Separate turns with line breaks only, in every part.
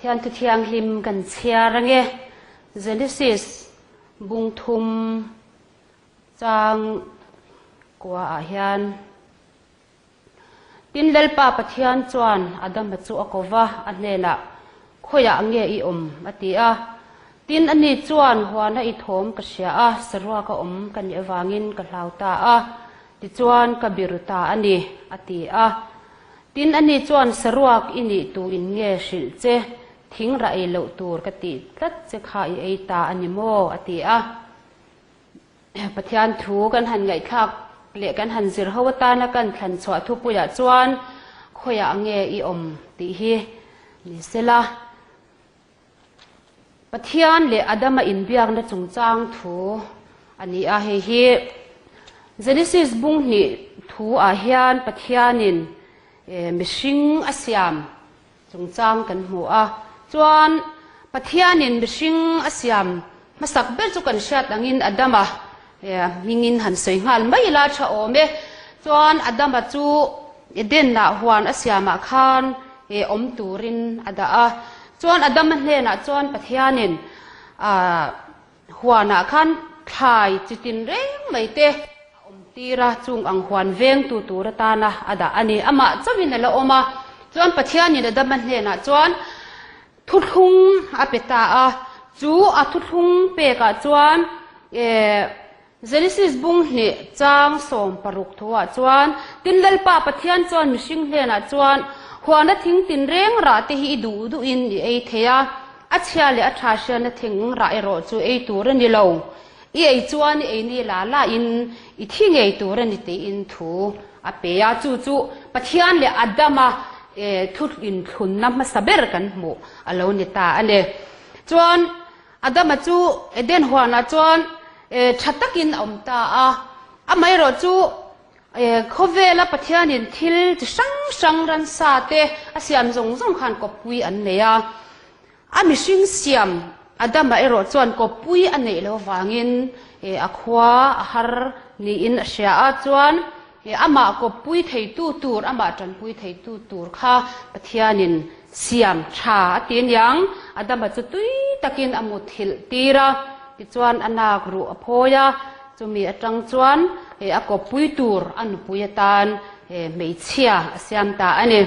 thian tu thiang hlim kan chia range Genesis bung thum chang kwa a hian tin lel pa pathian chuan adam chu akova anela khoya ange I atia tin ani chuan huana I thom ka sia a sarwa ka kan ewangin ka hlauta a ti chuan ka biruta ani atia tin ani chuan sarwak ini tu in nge shil che thing ra e lo tur ka ti tlat che kha I ta ani mo atia pathian thu kan han ngai khak le kan han zir hawata na kan thlan chwa thu puya chuan khoya ange I ti hi ni sela pathian le adama in biak na chungchang thu ani a hi Genesis bung ni thu a hian pathianin mishing asiam chungchang kan hmu a chuan pathianin mishing asiam masak ber chu kan shat angin adama mingin han sei ngal mai la tha ome chuan adama chu eden na huan asiama khan turin ada a chuan adama hlena chuan pathianin huana khan thlai chitin reng mai te tira chung ang huan veng tu turata na ada ani ama chawin la oma chuan pathianin adama hlena chuan thuthung apeta a chu a thuthung pe ka chuan Genesis bung ni chang som paruk thuwa chuan tin lal pa pathian chuan mishing hlena chuan huana thing tin reng ra te hi du in ei theya achia le atha sha na thing ra ero chu ei tur ni lo ei chuan ei ni la in I thing ei tur ni te in thu a pe ya chu pathian le adama thut in thun na ma saber kan mu alo ni ta ane chuan adama chu eden huana chuan thatakin ta amai ro chu khovela pathianin thil chi sang ran sa te asiam zong khan ko pui an neya ami sing siam adama ero chuan ko pui an nei lo wangin akhwa har ni in asha a chuan ama ko pui thei tu tur ama tan pui thei tu tur kha pathianin siam tha tin yang adama chu tui takin amu thil tira ti chuan anak ru aphoya chumi atang chuan ako pui tur an puyatan meichhia asiam ta ani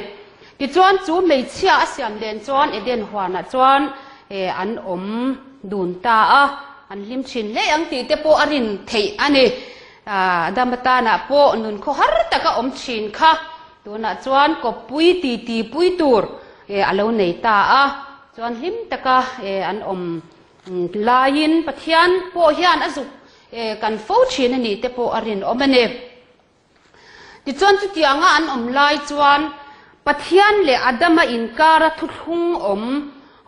ti chuan chu meichhia asiam den chuan eden huana chuan an dun ta a an lim thin le ang ti te po arin thei ani damata na po nun kho har taka thin kha tuna chuan ko pui ti pui tur alo nei ta a chuan lim taka an lain pathian po hian azuk kan fo thin ani te po arin omane ti chuan chu tianga an lai chuan pathian le adama inkara thuthung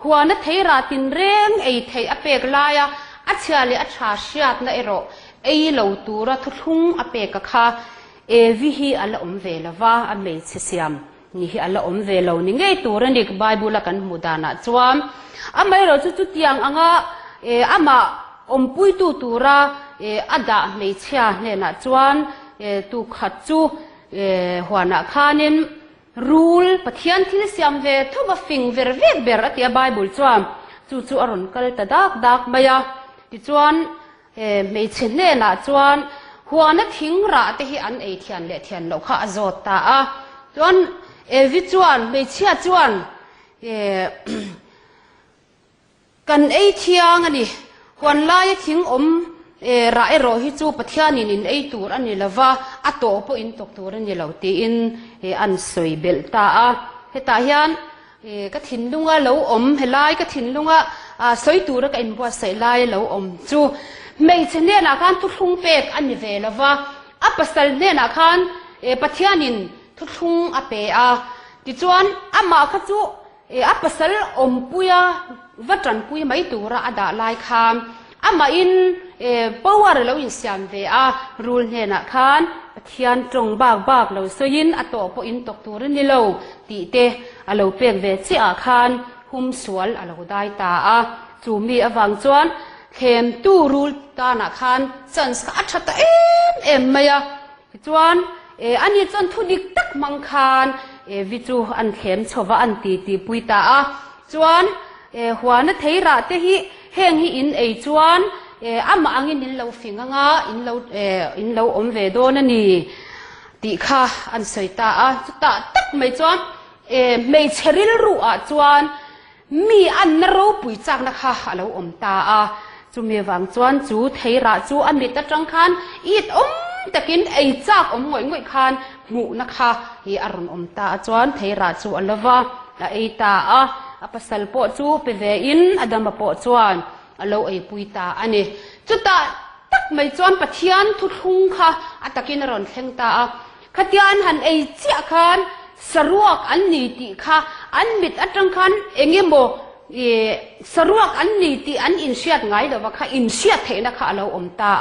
huana theira tin reng ei thei apek laya achia le atha shiat na ero ei lo tura thuthung apek kha vi hi ala velawa a me chesiam ni hi ala velo ni ngei turani bible kan mudana chuam amai ro chu tiang anga ama pui tu tura ada meichhia hlena chuan tu khat chu huana khanin rule pathian thil siam ve thoma fing ver ber atia bible chuam chu aron kal ta dak maya ti chuan meichhe hlena chuan huana thing ra te hi an ei thian le thian lo kha azot ta a chuan vi chuan meichhia chuan kan ei thiang ani huan lai thing ra ero hi chu pathianin in ei tur ani lawa ato po in tok tur ani lo ti in an soi bel ta a heta hian ka thin lunga lo helai ka thin lunga soi tur ka in bua sei lai lo chu mei chene na kan tu thung pek ani ve lawa apasal ne na khan pathianin thu thung ape a ti chuan ama kha chu apasal puya vatan pui mai tura ada lai kham ama in power lo in siam ve a rule ne na khan pathian tong bak lo soin ato po in tok tur ni lo ti te alo pek ve chi a khan hum sual alo dai ta a chu mi awang chuan khem tu rule ta na khan chance ka thata em maya chuan ani chon thu dik tak mang khan vi chu an khem chowa an ti pui ta a จวนหัวนั่นเทียระเตหิเฮงหิอินจวนอามาอังอินเราฟิงงาอินเราอมเวโดนั่นนี่ตีข้าอันสวยตาจุดตาตักไม่จวนไม่เชริลรู้จวนมีอันนรู้ปุยจักนะคะเราอมตาจูมีวังจวนจูเทียระจูอันมิตรจังคันอีดแต่กินจักงวยคันหมูนะคะฮีอารมณ์อมตาจวนเทียระจูอัลลวะละตาปัสสาวะจูเปเวอินอดัมปอจวนเราปุยตาอันนี้จุดตาตักไม่จวนปะเทียนทุกทุงค่ะอัตกินรอนเข่งตาขดยานหันเจ้าคันสรวกอันนี้ติค่ะอันมิดอัตรังคันโมสรวกอันนี้ติอันอินเชียดไงเดี๋ยวว่าค่ะอินเชียดเทนะคะเราอมตา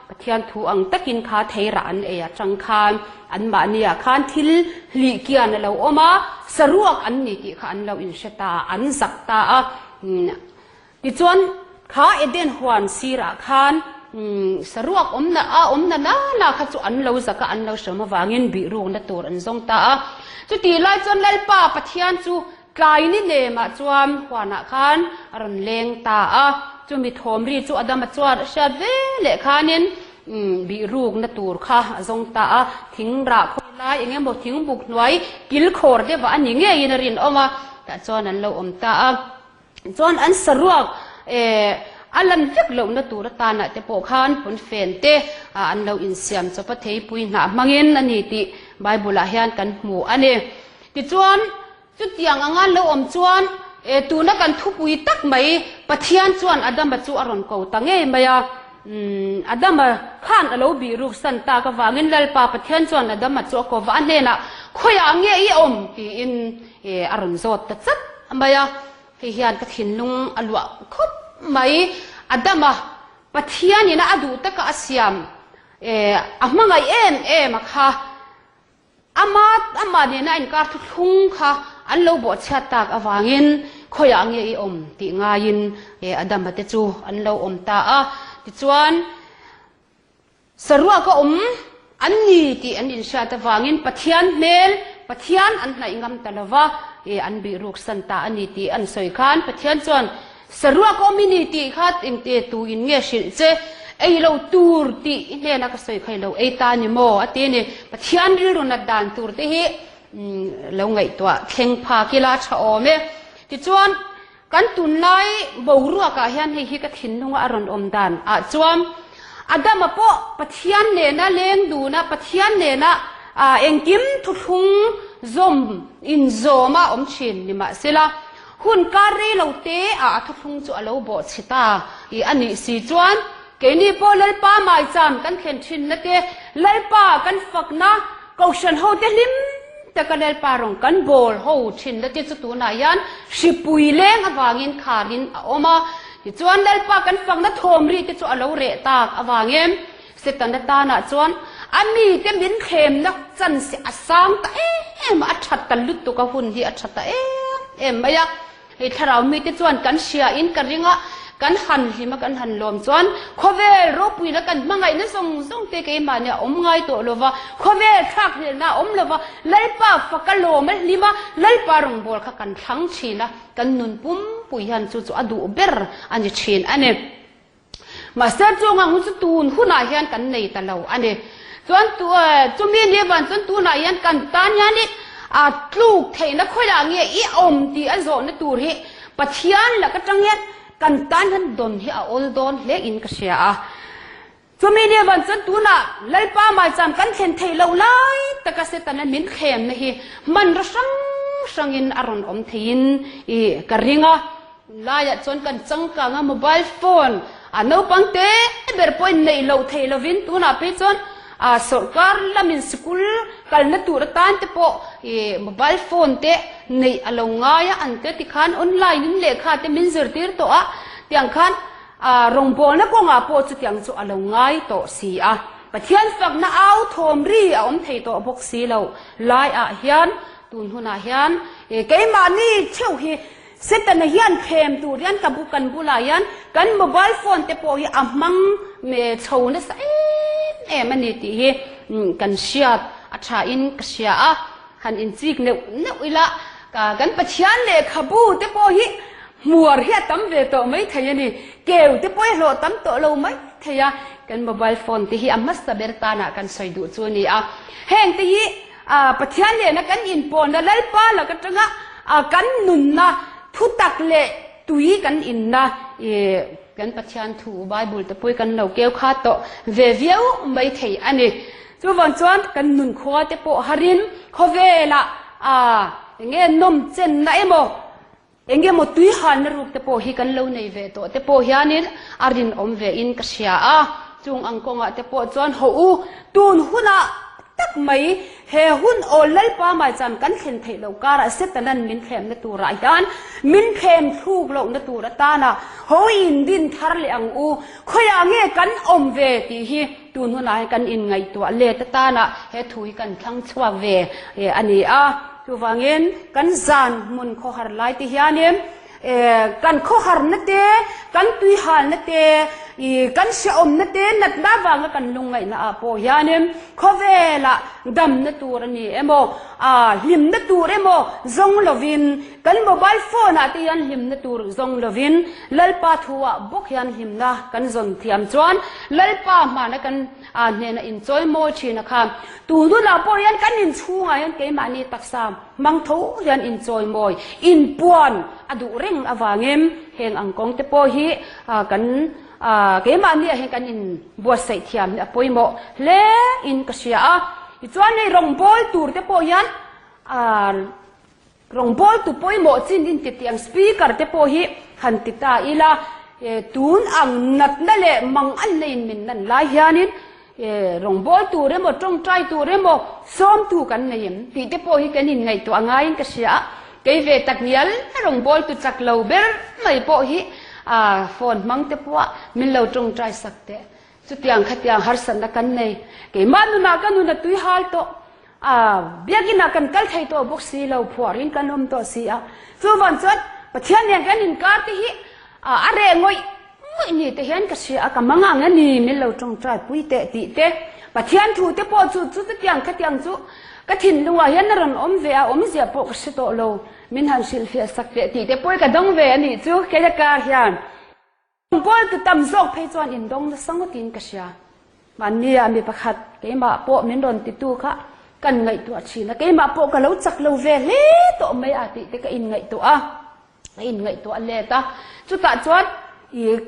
ปะเทียนทูอังตะกินค่ะเทระอันจังคันอันมาเนี่ยคันทิลลีเกียนเราอมาสรวกอันนี้ติค่ะอันเราอินเชียตาอันสักตาดิจวนข้าเดินหวนสีระคันสรวกน่าข้าจุอันเราสักอันเราเสมอวางินบิรูนตัวอันทรงตาจุตีไล่จนเล่ป้าปะเทียนจูกลายนี่เนมาจวมหวานะคันอรุณเลงตาจูมีทอมรีจูอดามจวดเชดเวเลขานินบิรูนตัวข้าทรงตาทิ้งรักคนไล่อย่างเงี้ยบอกทิ้งบุกหน่วยกิลโคร์เดว่าอันนี้เงี้ยยินรินออกมาแต่จวนนั้นเราอมตาจวนอันสรวกอันลันฟิกเราหน้าตัวตาหน้าแต่ปกขันผลเฟนเตอันเราอินเสียมจะพัฒน์ปุยหนามังเงินอันนี้ติไบเบิลเฮียนกันหมู่อันนี้ติจวนจุดอย่างงานเราอมจวนตัวนักการทุบปุยตักไม่พัฒน์จวนอดัมบัจูอารมณ์เก่าตั้งเองไม่อดัมบัขันเราบีรุสันตากว่าเงินเล่าพัฒน์จวนอดัมบัจูกว่าอันนี้นะขยางเงี้ยอมที่อินอารมณ์โจทย์จัดไม่เฮียนก็ทิ้งลุงอลวะคบไม่อดัมปัทยานี่นะอดูตะกอาเซียมมังไงมาค่ะอามาเนี่ยนะอินการทุกทุงค่ะอันเราบอชะตากอวางินขอยางเยี่ยมติงายินอดัมบัตจูอันเราตาติจวนสรัวก็อันนี้ติอันอินชาตะวางินปัทยานเมลปัทยานอันไหนงามตะลวะอันบิรุกสันตาอันนี้ติอันสวยขันปัทยานจวนสรัวคอมมินิตี้ขัดอิงเตตูอินเงี้ยสิเจเราตูร์ตีเนี่ยนักสวยใครเราตานิโมอันนี้ปัจจัยนี้รุนดันตูร์ตีฮีเราไงตัวเข่งพากิลาชอเมที่จวนกันตุนไลบ่รัวกะเฮียนให้ฮิกถินลงอารมณ์อมดันจวมอดัมปอปัจจัยเนี่ยนะเลี้ยงดูนะปัจจัยเนี่ยนะเองกิมทุทุงซอมอินโซมาชินนี่มาเสละหุ่นการีเราเตะทุกทุงจู่เราบอดชิตาอันนี้สีจวนเกนี่พอเล่ป้าไม่จำกันเข็นชินนะเตะเล่ป้ากันฝักนะกูฉันเขาเตลิมแต่กันเล่ป้ารองกันบอลเขาชินนะเตะจุดตัวนายันชิปุยเล้งอวางินขารินออกมาจวนเล่ป้ากันฝักนะทอมรีเตะจู่เราเรตากอวางินเสร็จตันตาหน้าจวนอันนี้เต็มบินเข็มนะจันเสียสามตามาอัดชัดตันลุดตัวกับหุ่นที่อัดชัดตาไม่อยากถ้าเรามีแต่จวนกันเชียอินกันริงะกันหันหิมะกันหันลมจวนขวเวรบปุยแล้วกันมังไงนั่นส่งเตะกันมาเนี่ยไงตัวเลยวะขวเวทักเนี่ยนะเลยวะไล่ป้าฟักกันลมลิมาไล่ป้ารองบอลกันทั้งชีนะกันนุนปุ่มปุยหันจู่อดูเบอร์อันนี้ชีนอันนี้มาเสด็จจงหุ่นตูนหุ่นอาเฮียนกันในตะเลาอันนี้จวนตัวจุมีเนี่ยวันจวนตัวอาเฮียนกันตานยานี่ลูกเทนักขยางเงี้ยตีอันโซนตัวที่ปัจจัยแล้วก็จังเงี้ยกันตันทันโดนที่โอลโดนเล็กอินกเชียจะมีเนี่ยวันจันตัวน่ะไล่ป้ามาจำกันเข็นเทเราไล่แต่ก็เสร็จตอนนั้นมิ้นเข็มนะฮีมันระสังอินอารมณ์ทีนกระริงไล่จนกันจังกังโมบายโฟนน้องปังเต้เบอร์พอยในเราเทเราวินตัวน่ะไปจนสุรการละมินสกุลกันนัตัวตันเตปโมบายโฟนเตในอารมณ์ง่ายอันเตติขันออนไลน์นี่เลขาเตมินซิร์ตีร์ตัวที่อังคันรองบอลนักงาโปจุดยังจุอารมณ์ง่ายตัวสีปะเทียนฝักน่าเอาทอมรีอมเทตัวบกสีเราไล่เฮียนตุนหุนเฮียนเกมานี่เชี่ยวฮีเสร็จแต่ในเฮียนเข้มตัวเรียนกับบุกันบุลายันกันโมบายโฟนเตปฮีมังเมชาวนั่นสิมันนี่ที่กันเชียดอาชาอินกเชียหันอินจิกเนื้อวิละ กันปะเทียนเลยขบูเตปอหิมัวเฮียตั้มเวโตไม่เทียนี่เกลเตปอยโหลตั้มโตเราไม่เทียกันโมบายโฟนที่ฮิอัมมัสเบรตานะกันใส่ดูตัวนี้แห่งที่ฮิปะเทียนเลยนะกันอินปอนแล้วเลป้าแล้วก็จังกันนุนนะทุตักเละตุยกันอินนะกันปะเทียนถูไบเบิลเตปอยกันเราเกลขาโตเวเวียวไม่เทียอันนี้ส่วนส่วนกันนุนขวาเตปอฮารินเขาเวละเงี้ยนมเจนนะโมเงี้ยหมดตุยหันรูปเตปอฮิกันเราในเวโตเตปอฮิอันนี้อารินอมเวอินกษยาจุงอังกงเตปอจวนหูตูนหุนะตักไม่เฮหุนโอเลลป้ามาจำกันเข็นเทโลการะเสตนันมินเข็มนตัวไรยันมินเข็มทูกโลนตัวรตานะหูอินดินทาร์เลอังขยางเงี้ยกันอมเวตีฮีตูนหุนะกันอินไงตัวเลตตานะเฮทุยกันทั้งชัวเวอันนี้จูฟังเงินกันจานมุนข้อหาร์ไลติฮยานิมกันข้อหาร์นัดเตกันตุยหันนัดเตกันเชื่อมนัดเตนัดดาวางกันลงไงนะปอยานิมข้อเวละดำนัดตัวนี้โมหิมนัดตัวโมจงลวินกันโมบายโฟนที่ยันหิมนัดตัวจงลวินลลปาทัวบุกยันหิมนะกันจนเทียมจวนลลปามานะกันเนี่ยนะอินจอยโมชีนะครับตัวดูเราปอยันกันอินชูไงยันเกมานีตักสามมังทูยันอินจอยโมยอินปวนอดูเร่งอวางิมเฮงอังกงเตปอฮีกันเกมานีเฮงกันอินบัวใส่เทียมเนี่ยปอยโมเล่อินกษยาอีจวนในรองบอลตูเตปอยันรองบอลตูปอยโมจินอินติดยังสปีกเกอร์เตปอฮีขันติตาอีลาตูนอังนัดนั่นแหละมังอันในมินนั่นลายยานินรองบอลตัวเรโมตรงใจตัวเรโมซ้อมตัวกันในยิมที่เตปอฮิกันนินไงตัวง่ายก็เสียเกยเวตักเนียลรองบอลตัวจักเลวเบอร์ไม่ปอฮิฟอนมังเตปวะมินเลวตรงใจสักเตะสุดยังขัดยังฮาร์สันนักันในเกยมานุนักันนุนัตุยฮัลโตเบียกินักันกัลไทยตัวบุกซีเลวพัวรินกันนมตัวเสียส่วนส่วนปะเทียนยังกันนินการที่ฮิอะไรงอยนี่แต่เห็นก็เสียกับมังงานนี่มิเราจงใจปุ้ยเตะตีเตะปะเทียนถูเตะปอจุจุดยังขัดยังจุก็ทิ้งลงว่าเห็นรันอมเวียอมเสียปกสิโตโลมินหันสิลเฟียสักเตะตีเตะปุ้ยก็ดงเวียนี่จุแค่จะการเห็นปุ้ยก็ตำซอกเพจวนอินดงสังกตินก็เสียมันนี่มีประคัดเกมาปอมินโดนติดตัวค่ะกันไงตัวชีนะเกมาปอก็เล่าจักเล่าเวเล่ตัวไม่อาติเตะก็อินไงตัวอินไงตัวเลตาจุดตัดจวน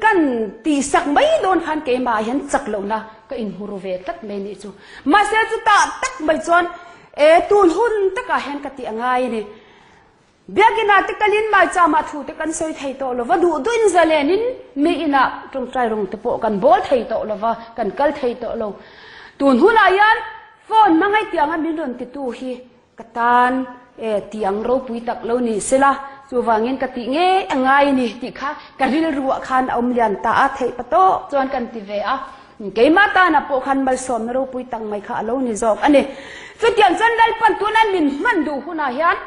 กันตีสักไม่โดนขันเกมาเห็นจักเหล่านะก็อินฮูโรเวตัดไม่นี่จูมาเสียจุดตักไม่จวนตูนหุ่นตักเห็นกติง่ายนี่เบียกินาติกัลินมาจามาถูติกันสวยไทยโตลว่าดูอินเซเลนินมีอินะตรงใจรงตะโปกันบอลไทยโตลว่ากันกัลไทยโตลตูนหุ่นอายันฟอนมังไอเตียงอันนี้โดนติตูฮีกตันเตียงเราปุยตักเรานี่เสละจูวางินกติเงี้ยง่ายนี่ติค่ะกันริลรัวคันเอามียันตาเทปโตจวนกันติเวะเกยมาตานะปคันมาสอมเราปุยตังไม่ค่ะเรานี่จอกอันนี้สุดยังจันได้ปันตัวนั้นมินมันดูหุ่นอายัน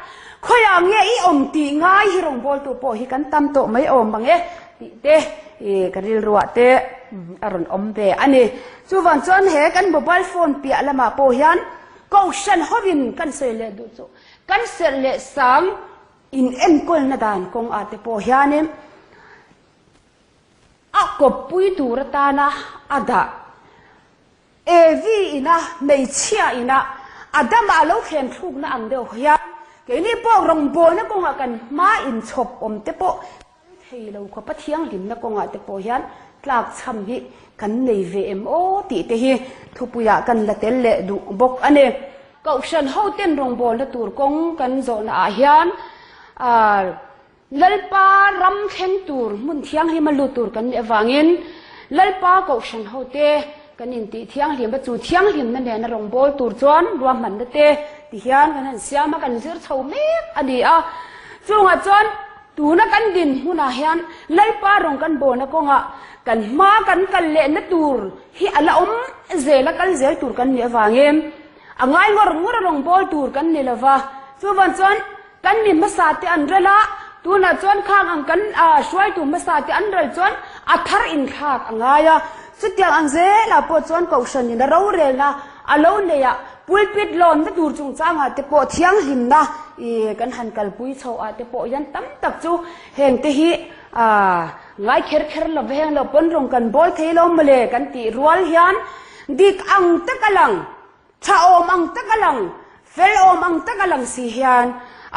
ขยางเงี้ยอีอมตีง่ายฮิรงบอลตัวปอฮิกันตั้มโตไม่อมบังติเตกันริลรัวเตอรุณอมเวอันนี้จูวันจวนเฮกันโมบายโฟนเปียละมาปอยันก็ฉันฮอวินกันเสเลดูจูกันเสเลสังอินเอ็นกอลนาดานคงอาจจะพอเห็นก็ปุยดูรตานะอาดาวีนะไม่เชื่อนะอาดามาลูกเห็นทุกนะอันเดียวเฮียเกนี่พวกรองบอนะคงอากันมาอินชบอมเตปเฮเราขบเทียงลิมนะคงอาจจะพอเห็นหลักช้ำฮิกันในเวมโอตีเตฮีทุบยากันละเตลเลดูบกอันนี้ก็ฉันเขาเต้นรองบอลละตูร์กงกันโซนอาเฮียนลลปารำเข่งตูร์มุนเทียงให้มาลูตูร์กันเอวังอินลลปาก็ฉันเขาเตะกันอินตีเทียงหิมประจูเทียงหิมนั่นเนี่ยนรองบอลตูร์จวนรวมมันเตะตีเฮียนกันนั่นเสียมากันเสือเฉาเมฆอดีจงจวนตูนักกันดินหุนาเฮียนลลปารองกันโบนักก็งะกันมากันเล่นตูร์ฮิอัลอมเซลกันเซลตูร์กันเอวังอินง่ายงอรองบอลตูร์กันนี่ละวะส่วนจวนกันมีมาสาติอันเรละตัวน่ะจวนข้างอังกันช่วยตัวมาสาติอันเรลจวนอัฐารอินข้างง่ายสุดยังอังเซละปวดจวนเกาชันนี่เราเรละอารมณ์เลยปุยปิดหลอนถ้าดูจงจ้างแต่ปวดเที่ยงหิมนะ กันหันกัลปุยโชอาเตโปยันตั้มตักจูเฮงเตหิง่ายเคร์ละเวงละปนรงกันบอลเทลมเลกันตีรัวเฮียนดิกอังตะกลังชาอมอังตะกลังเฟลอมอังตะกลังสีเฮียน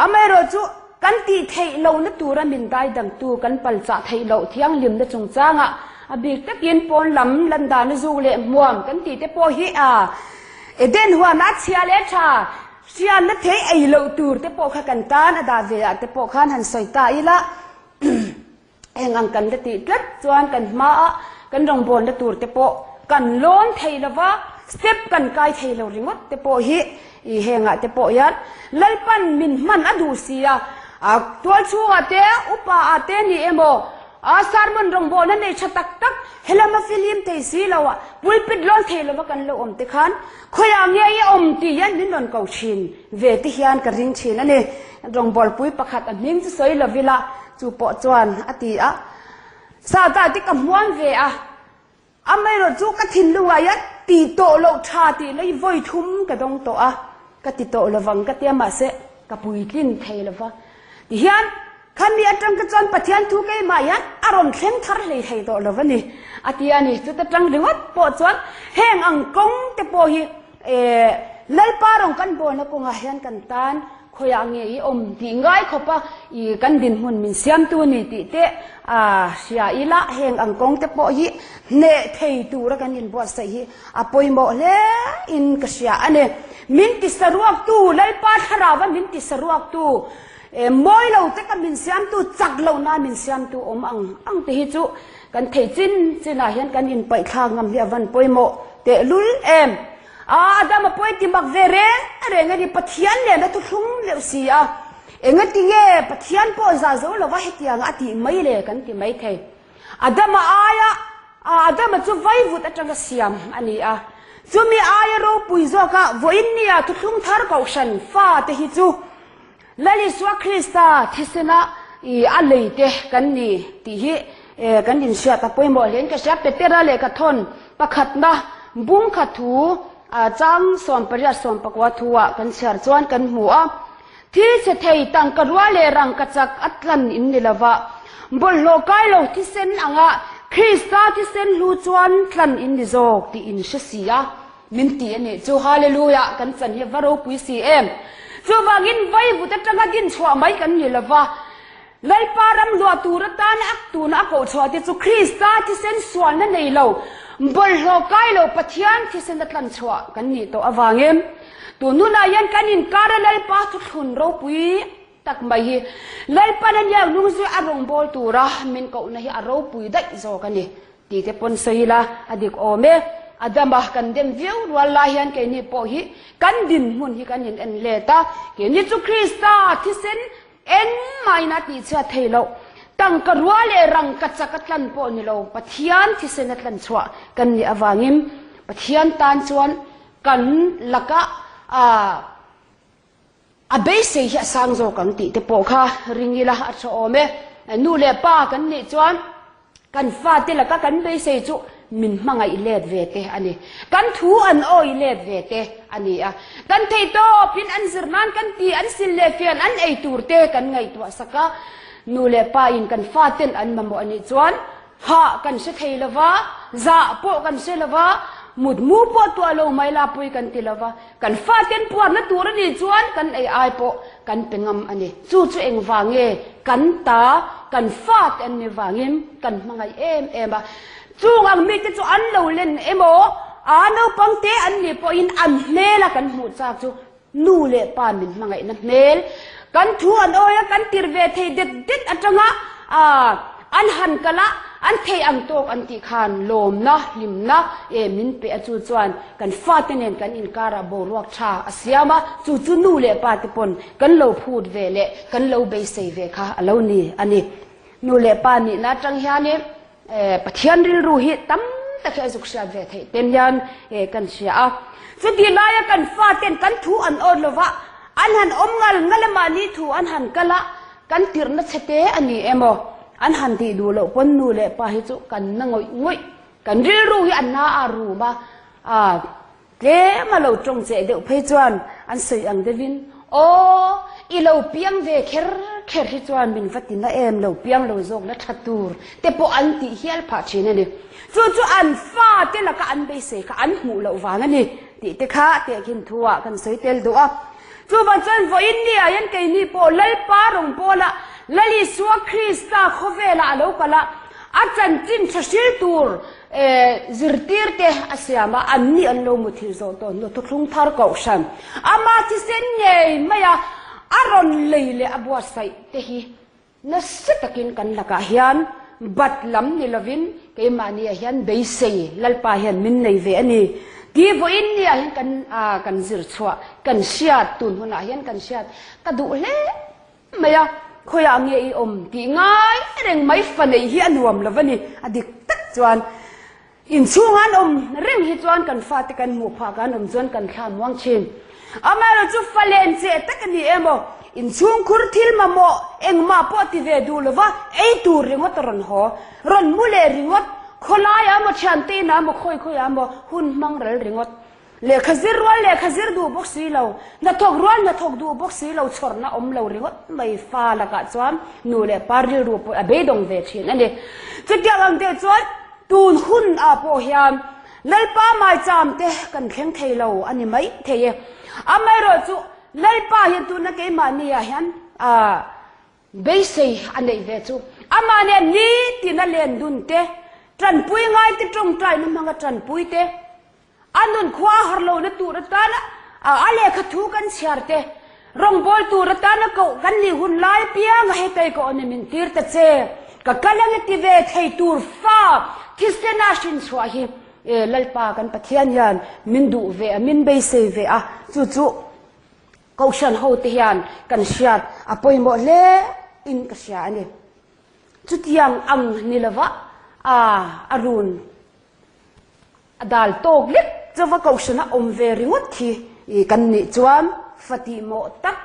อเมริจูกันตีเทโลนตูรามินได้ดังตูกันปัลจ่าเทโลเที่ยงลิมได้จงจ้างบิกตะกินปนลำลันดานจูเล่มวมกันตีเตโปหิเด่นหัวนัดเชียเลชาเชียนัดเทไอโลตูเตโปขกันตานดาเวเตโปขันหันสอยตาอีละเองอังกันตีจัดจวนกันมากันรองบอลตูเตโปกันล้นเทลวะสเต็ปกันไกเทโลริงวเตโปหิเฮงเตโปยัดไลปันมินมันอดูเสียตัวชัวเตอุปาเตนี่เอโมสารมันรองบอลนั่นเองชัตักตักเฮลามาฟิลิมเตสีแล้ววะบุยปิดล้นเทลวะกันโลอมเตขันขยามเงี้ยอมตียันนินนเกาชินเวทิฮิอันกระริงชินนั่นเองรองบอลปุยประคัดอันนิ่งจะสวยละวิละจูปอจวนอติซาตาติกำมวนเวอเมริจูกทินลุงยัดตีโตโลชาติเลยวอยทุ่มกระดงโตกติโตละวังกติยามาเสกปุยกินเทลวะฮิอันขันนี้จังกจวนปะเทียนทุกไอ้มายันอารมณ์เข้มทัดเลยให้ตัวเราวันนี้อาทิตย์นี้จุดจังเรื่องปวดจวนแห้งอังกงแต่พอฮีเล่ปารองกันบนแล้วก็งายันกันตานขยางเงี้ยที่ง่ายขบอีกันดินหุ่นมินเสียมตัวนี้ติเตเสียอีละแห้งอังกงแต่พอฮีเนเทยตัวรักันยินบวชใส่ฮีปอยโมเลอินกษยาอันนี้มินติสรวกตัวเล่ปาทราวันมินติสรวกตัวมวยเราแต่กันมินเสียมตัวจักเราหน้ามินเสียมตัวอังเตหิจุกันเทจินจินาเห็นกันยินไปทางงามเยาวันปอยโมเตลุลดามาปอยติมักเวเรอะไรเงี้ยดิปัทยันเนี่ยนะทุกทุ่งเลวเสียเงี้ยติเงี้ยปัทยันปอยซาโซเราว่าเหตุยังอติไม่เลยกันติไม่เทดามาดามาจูไว้วุฒิจังกเสียมอันนี้จูมีเราปุยโซกะวันนี้ทุกทุ่งทาร์กเอาฉันฟ้าเตหิจูลลิสวาคริสตาที่สนะอะไรเตะกันนี่ที่กันดินเสียตะปอยหมดเห็นก็เสียเปเตระเลกทนประคัดนะบุ้งขัดถูจังส่วนปริยัติส่วนประกวดทัวกันเสียจวนกันหัวที่เสถียตังกรัวเลรังกจักอัตลันอินนิลาวะบนโลกายโลที่เส้นอ่างคริสตาที่เส้นลูจวนทันอินนิโซกที่อินเสียมินตีนี่จูฮาเลลูยากันสันเฮวารูปุยซีจูบากินไว้บุตรจังกดินชัวไม่กันนี่ละวะไล่ปารำลัวตูรตานอักตูนักเอาชัวที่จูคริสตาที่เส้นส่วนนั่นในเราบนโลกายเราปัจจัยที่เส้นตันชัวกันนี่ตัวอวางเอ็มตัวนู้นอายันกันอินการไล่ปาทุกคนเราปุยตักไม่ไล่ปานั้นยังนุ่งซื้ออารมณ์บอลตูระมินเขาในอารมณ์ปุยได้โซกันนี่ตีเตปนใส่ละอดีตโอเมadamah kan dem view wallahian ke ni po hi kan din mun hi kan en leta ke ni chu krista thi sen en mai na ti cha thailo tang ka ruale rang ka chakatlan po ni lo pathian thi sen atlan chwa kan ni awangim pathian tan chuan kan laka abe se hi sang zo kan ti te po kha ringila a cho ome nu le pa kan ni chuan kan fa te laka kan be se chu min mangai let vete ani kan thu an oi let vete ani kan thei to pin an zirnan kan ti an sil le fian an ei turte kan ngai to saka nu le pa in kan faten an mamo ani chuan ha kan se thei lawa za po kan se lawa mut mu po to lo mai la pui kan ti lawa kan faten puar na tur ani chuan kan ei ai po kan pengam ani chu eng wange kan ta kan fat an ni wangim kan mangai em chu ang mi te chu an lo len emo no pangte an ni po in an mela kan mu chak chu nu le pa min mangai na mel kan thu an oya kan tirve thei det atanga an han kala an thei ang tok an ti khan lom na lim na min pe achu chuan kan fatenen kan in kara bo ruak tha asiama chu nu le pa te pon kan lo phut ve le kan lo be sei ve kha alo ni ani nu le pa ni na tang hianiปัทยันริลรูฮิตั้มตะเคียนสุขเสียเวทเต็มยันกันเสียสุดที่ลายกันฟาเต็นกันทูอันอดลวะอันหันอมงัลมานีทูอันหันกะละกันติรนัดเตอันนี้เอโมอันหันที่ดูโลปนนูเลปะฮิจุกันนั่งงอยกันริลรูฮิอันนาอารูมาเกมาเราจงเจเดวเพจวนอันเสียงเดวิน โอ้อีเหล่าเปียงเวเคร์ที่จวนมินวัตินะเหล่าเปียงเหล่าจงและทัดตูร์แต่พออันติเฮียลผาชินันนี่จู่อันฟ้าเตละก็อันไปเสกอันหูเหล่าวางันนี่ติเตข้าเตกินทัวกันใส่เตลดัวจู่บันจันวอินเดียยันเกนี่พอเล่ปารงพอละเล่ลิสวาคริสตาขเวละเหล่ากะละอาจารย์จินชิลตูร์จิรตีร์เตอาเซียมาอันนี้อันโลมุทิโซตอนโลทุกลุงทาร์กอชันอามาที่เส้นใหญ่ไม่อะอารอนเลยเลยอบัวใส่เตหีนัสตะกินกันละกะฮิยันบัดลำนิลวินเกมานีฮิยันเบย์เซลลปาฮิยันมินในเวนีดีบอินเดียฮิยันกันจิรชัวกันเชียดตุนหัวหน้าฮิยันกันเชียดกระดูเล่ไม่อะขยางเยี่ยมกี่ง่ายเร่งไม่ฟันไอฮิยันรวมละวันนี้อดีตตักจวนอินช่วงอันเร่งฮิจวนกันฟาติกันหมู่พากันจวนกันข้ามวังเชนอามาเราจะฟันเลนเจตักนี่เอ็มอินช่วงคุรทิลมาโมเอ็งมาปอติเวดูลว่าไอตูริงวัตรนหอรอนมุเลริงวัตคนลายอามาชันตีน้ำมาค่อยอามาหุ่นมังเรลริงวัตเลขซิรวันเลขซิรดูบ็อกซี่เรานาทกรวนนาทกดูบ็อกซี่เราชอร์นาเราริงวัตไม่ฟ้าละกัดจวนนูเลปาริรูปอเบดงเวชินอันนี้จะเกี่ยวกับเดจวนตูนหุ่นอาโปฮิอันเล่ป้าไม่จำเตะกันแข็งเทเราอันนี้ไม่เทยอาไม่รู้จุเล่ป้าเห็นตูนักเอมานี่ยันเบสิอันนี้เวจุอามาเนี่ยนี่ที่นั่นเรียนดุนเตะจันปุยง่ายที่ตรงใจนั่นมันก็จันปุยเตะอันนั้นขวาฮาร์โลนั่นตูรัตานะอะไรขัดทุกันเชียร์เตะรองบอลตูรัตานะก็กันนี่หุ่นไล่เปียงให้เตะก็อันนี้มันตีร์ตเจก็กำลังที่เวทให้ตูร์ฟ้าที่เสนาชินสวาฮีลลปากันปะเทียนยันมินดูเวมินเบย์เซเวอะจู่เขาฉันเขาที่ยันกันเชียดอภัยหมดเลยอินกันเชียนนี่จุดยังอังนิลวะอรุณดาลโตกเล็กจะว่าเขาฉันอมเวริงวัดที่กันนี่จวมฟัติโมตัก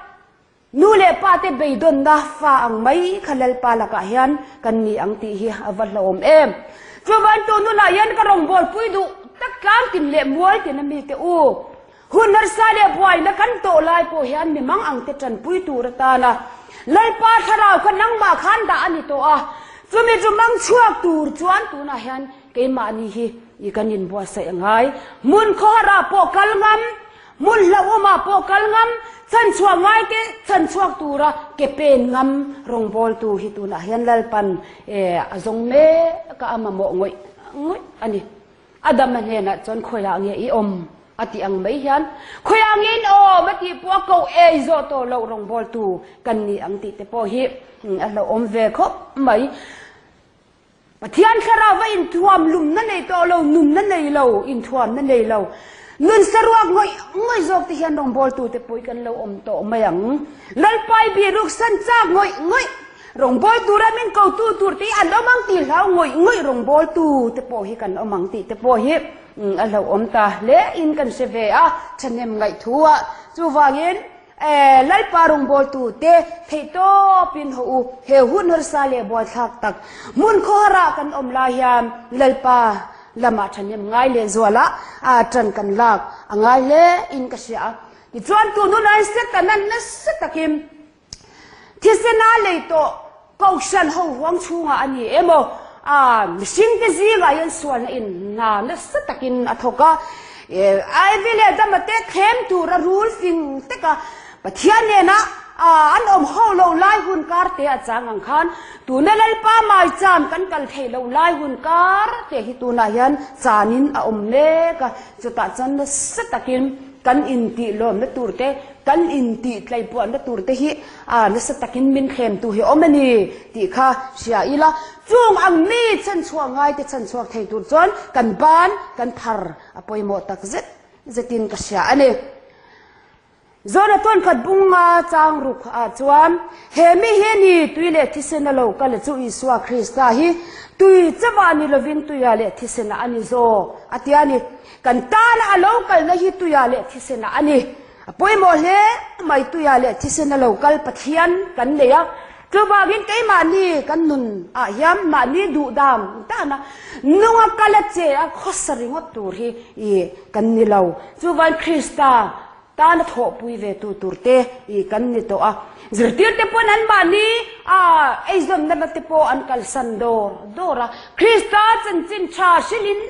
นูเลปาเตเบย์ดนดาฟ้าอังไม่ขลัลปาละกะยันกันนี่อังตีฮีอวัลลอมจวนวันตัวนู้นยันกระรองบอลปุยดูตักกางกินเละมวยที่นั่นมีแต่อูหุ่นนักสาเล่บวยนักกันโตลายโพยันมีมังอังเตจันปุยตูรตานะเลยปาทาราวคนนั่งมาขันดาอันนี้ตัวจวนมีจวนมังชัวตูรจวนตัวนะยันเกมานี่ฮีอีกันยินบัวใส่ยังไงมุนขอราโปกัลงำมุนละวมาโปกัลงำฉันชัวง่ายเกฉันชัวตูระเก็บเป็นงำรองบอลตูฮิตูนะยันลลปันจงเมก็อามาโมงอยอันนี้อดัมมันเห็นจนคอยอย่างเงี้ยอมอติอังไม่ยันคอยอย่างเงี้ยมาที่พวกเขาโซโตเรารองบอลตูกันนี่อังติเตปอฮิเราอมเวคบไม่ปะเทียนคาราว่าอินทวมลุมนั่นเลยตัวเรานุ่มนั่นเลยเราอินทวมนั่นเลยเราเงินสรวกง่อยจอกที่เห็นรองบอลตูเตปอยกันเราอมโตไม่ยังลัลไปบีรุกสันจ้าง่อยรองบอลตูรามินเกาตูที่อันเรามังตีเราง่อยรองบอลตูเตปอยกันเอามังตีเตปอยเราอมตาเละอินกันเสเวะฉันยังไงทัวจูวางินลัลปารองบอลตูเตเทโตปินหูเฮหุนฮร์ซาเลบอลทักตักมุนโครากันอมลายามลัลปาลำมาฉันยังไงเลยจัวละจันกันลักไงเลยอินกษาที่จวนตัวนู้นไอ้เสกนั้นนั่นเสกกิมที่เสนาเลยโตก็ฉันห้องหวังชูงอันนี้โมสิ่งที่สิ่งอะไรส่วนอินน่ะนั่นเสกกินอัฐกะไอ้เวลาจะมาเตะเข้มตัวรูลสิ่งเตะกะปะเทียนเนี่ยนะอันอมห้องเราไล่หุ่นการเตะจางอังคันตัวนั่นเลยป้าไม่จำกันกันเทเราไล่หุ่นการเตะที่ตัวนายันจานินอมเล่กะจะตัดจันนั่นเสกกินกันอินติลมนั่นตัวเตะกันอินติไลปวนนั่นตัวเตะฮีนั่นเสกกินมินเข้มตัวเฮอมันนี่ตีข้าเสียอีละจุงอังนี่ฉันชัวง่ายแต่ฉันชัวเทตัวจวนกันบ้านกันทาร์อภัยหมดตักเจ็ดก็เสียอันนี้จนต้นขัดบุงจางรุกจวนเฮมิเฮนี่ตุยเล่ที่เสนเราก็เลยจุยสวาคริสต์ฮีตุยจะวานิลวินตุยเล่ที่เสนอันนี้โซอัติอันนี้กันตาละเราก็เลยฮิตุยเล่ที่เสนอันนี้ปอยโมเล่ไม่ตุยเล่ที่เสนเราก็ปะเทียนกันเลยอะคือบางทีไอ้มานี่กันนุนยามมานี่ดูดามแต่นะนุ่งกัลเจอะข้อสริงวัตถุที่กันนี่เราจูวันคริสต์ ta na tho pui ve tu turte I kan ni to a zirtir te pon an ba ni ei zom na te po an kal san dora Krista chen chin cha shilin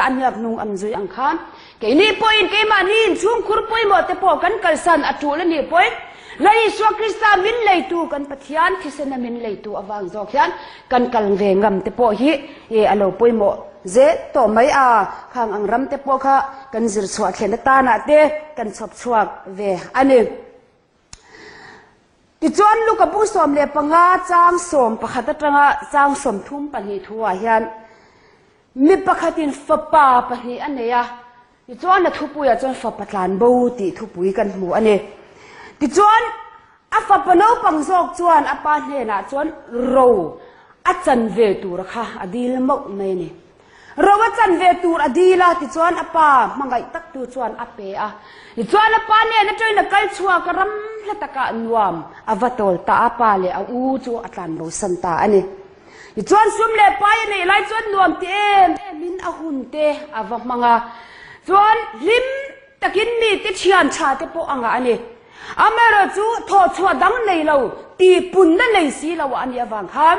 an yak nung an zui ang khan ke ni point ke ma ni chung khur poi mo te po kan kal san atu la ni point lai so Krista min lei tu kan pathian khisena min lei tu awang zo khian kan kal ve ngam te po hi alo poi mo ze to mai khang ang ram te po kha kan zir chwa thlen ta na te kan chop chuak ve ani ti chuan lu ka pung som le panga chang som pakhat atanga chang som thum pani thuwa hian mi pakhatin fapa pani aneya ti chuan na thupuya chuan fa patlan bo ti thupui kan hmu ani ti chuan a fa pano pangzok chuan apa hne na chuan ro a chan ve tur kha adil mo mai ni ro a chan ve tur adila ti chuan apa mangai tak tu chuan ape a ti chuan apa ne na train na kal chua karam lataka nuam avatol ta apa le a u chu atlan ro san ta ani ti chuan sum le pai nei lai chuan nuam ti em min a hun te awa manga chuan lim takin ni ti chian cha te po anga ani amero chu tho chua dang nei lo ti pun na nei si lo ani awang kham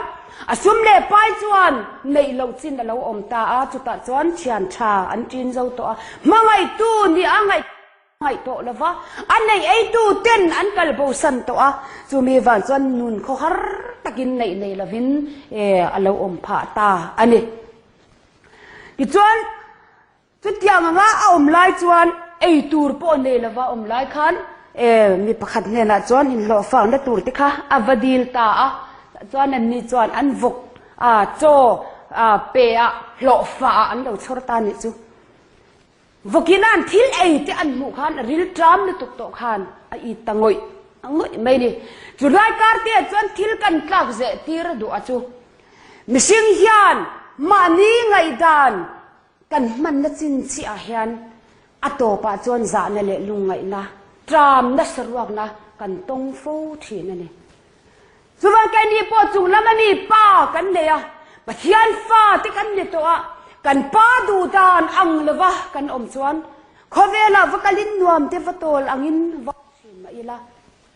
asum le pai chuan nei lo chin lo om ta a chu ta chuan chian tha an tin zo to mangai tu ni angai ngai to lova an nei ei tu ten an kal bo san to a chu mi van chuan nun kho har takin nei lovin alo om pha ta ani ti chuan chu tiang nga om lai chuan ei tur po nei lova om lai khan mi pakhat ne na chuan hin lo fang na tur ti kha avadil ta a chuan an ni chuan an vok cho pe a lo fa an lo chhor ta ni chu vokinan thil ei te an mu khan ril tram ni tuk to khan a I tangoi angoi mai ni julai kar te chuan thil kan tlak ze tir du a chu mishing hian mani ngai dan kan man na chin chi a hian atopa chuan za na le lungai na tram na sarwak na kan tong fo thi na ni chuwan kai ni po chung lama ni pa kan le a pathian fa te kan ni to a kan pa du dan ang lova kan om chuan khovela vakalin nuam te vatol angin va ma ila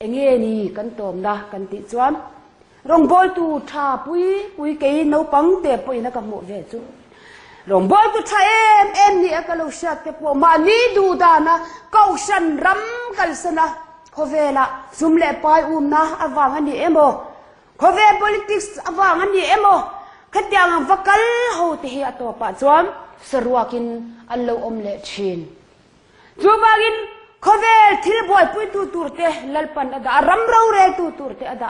enge ni kan tom da kan ti chuan rong bol tu tha pui ke no pang te poi na ka mo ve chu rong bol tu tha em ni akalo sha te po ma ni du da na kau san ram kal sana khovela sumle pai na awang ani emo khove politics awang ani emo khatiang vakal ho te hi atopa chuan sarwakin allo omle chin chubagin khove thil boy pui tu turte lalpan ada ram ro re tu turte ada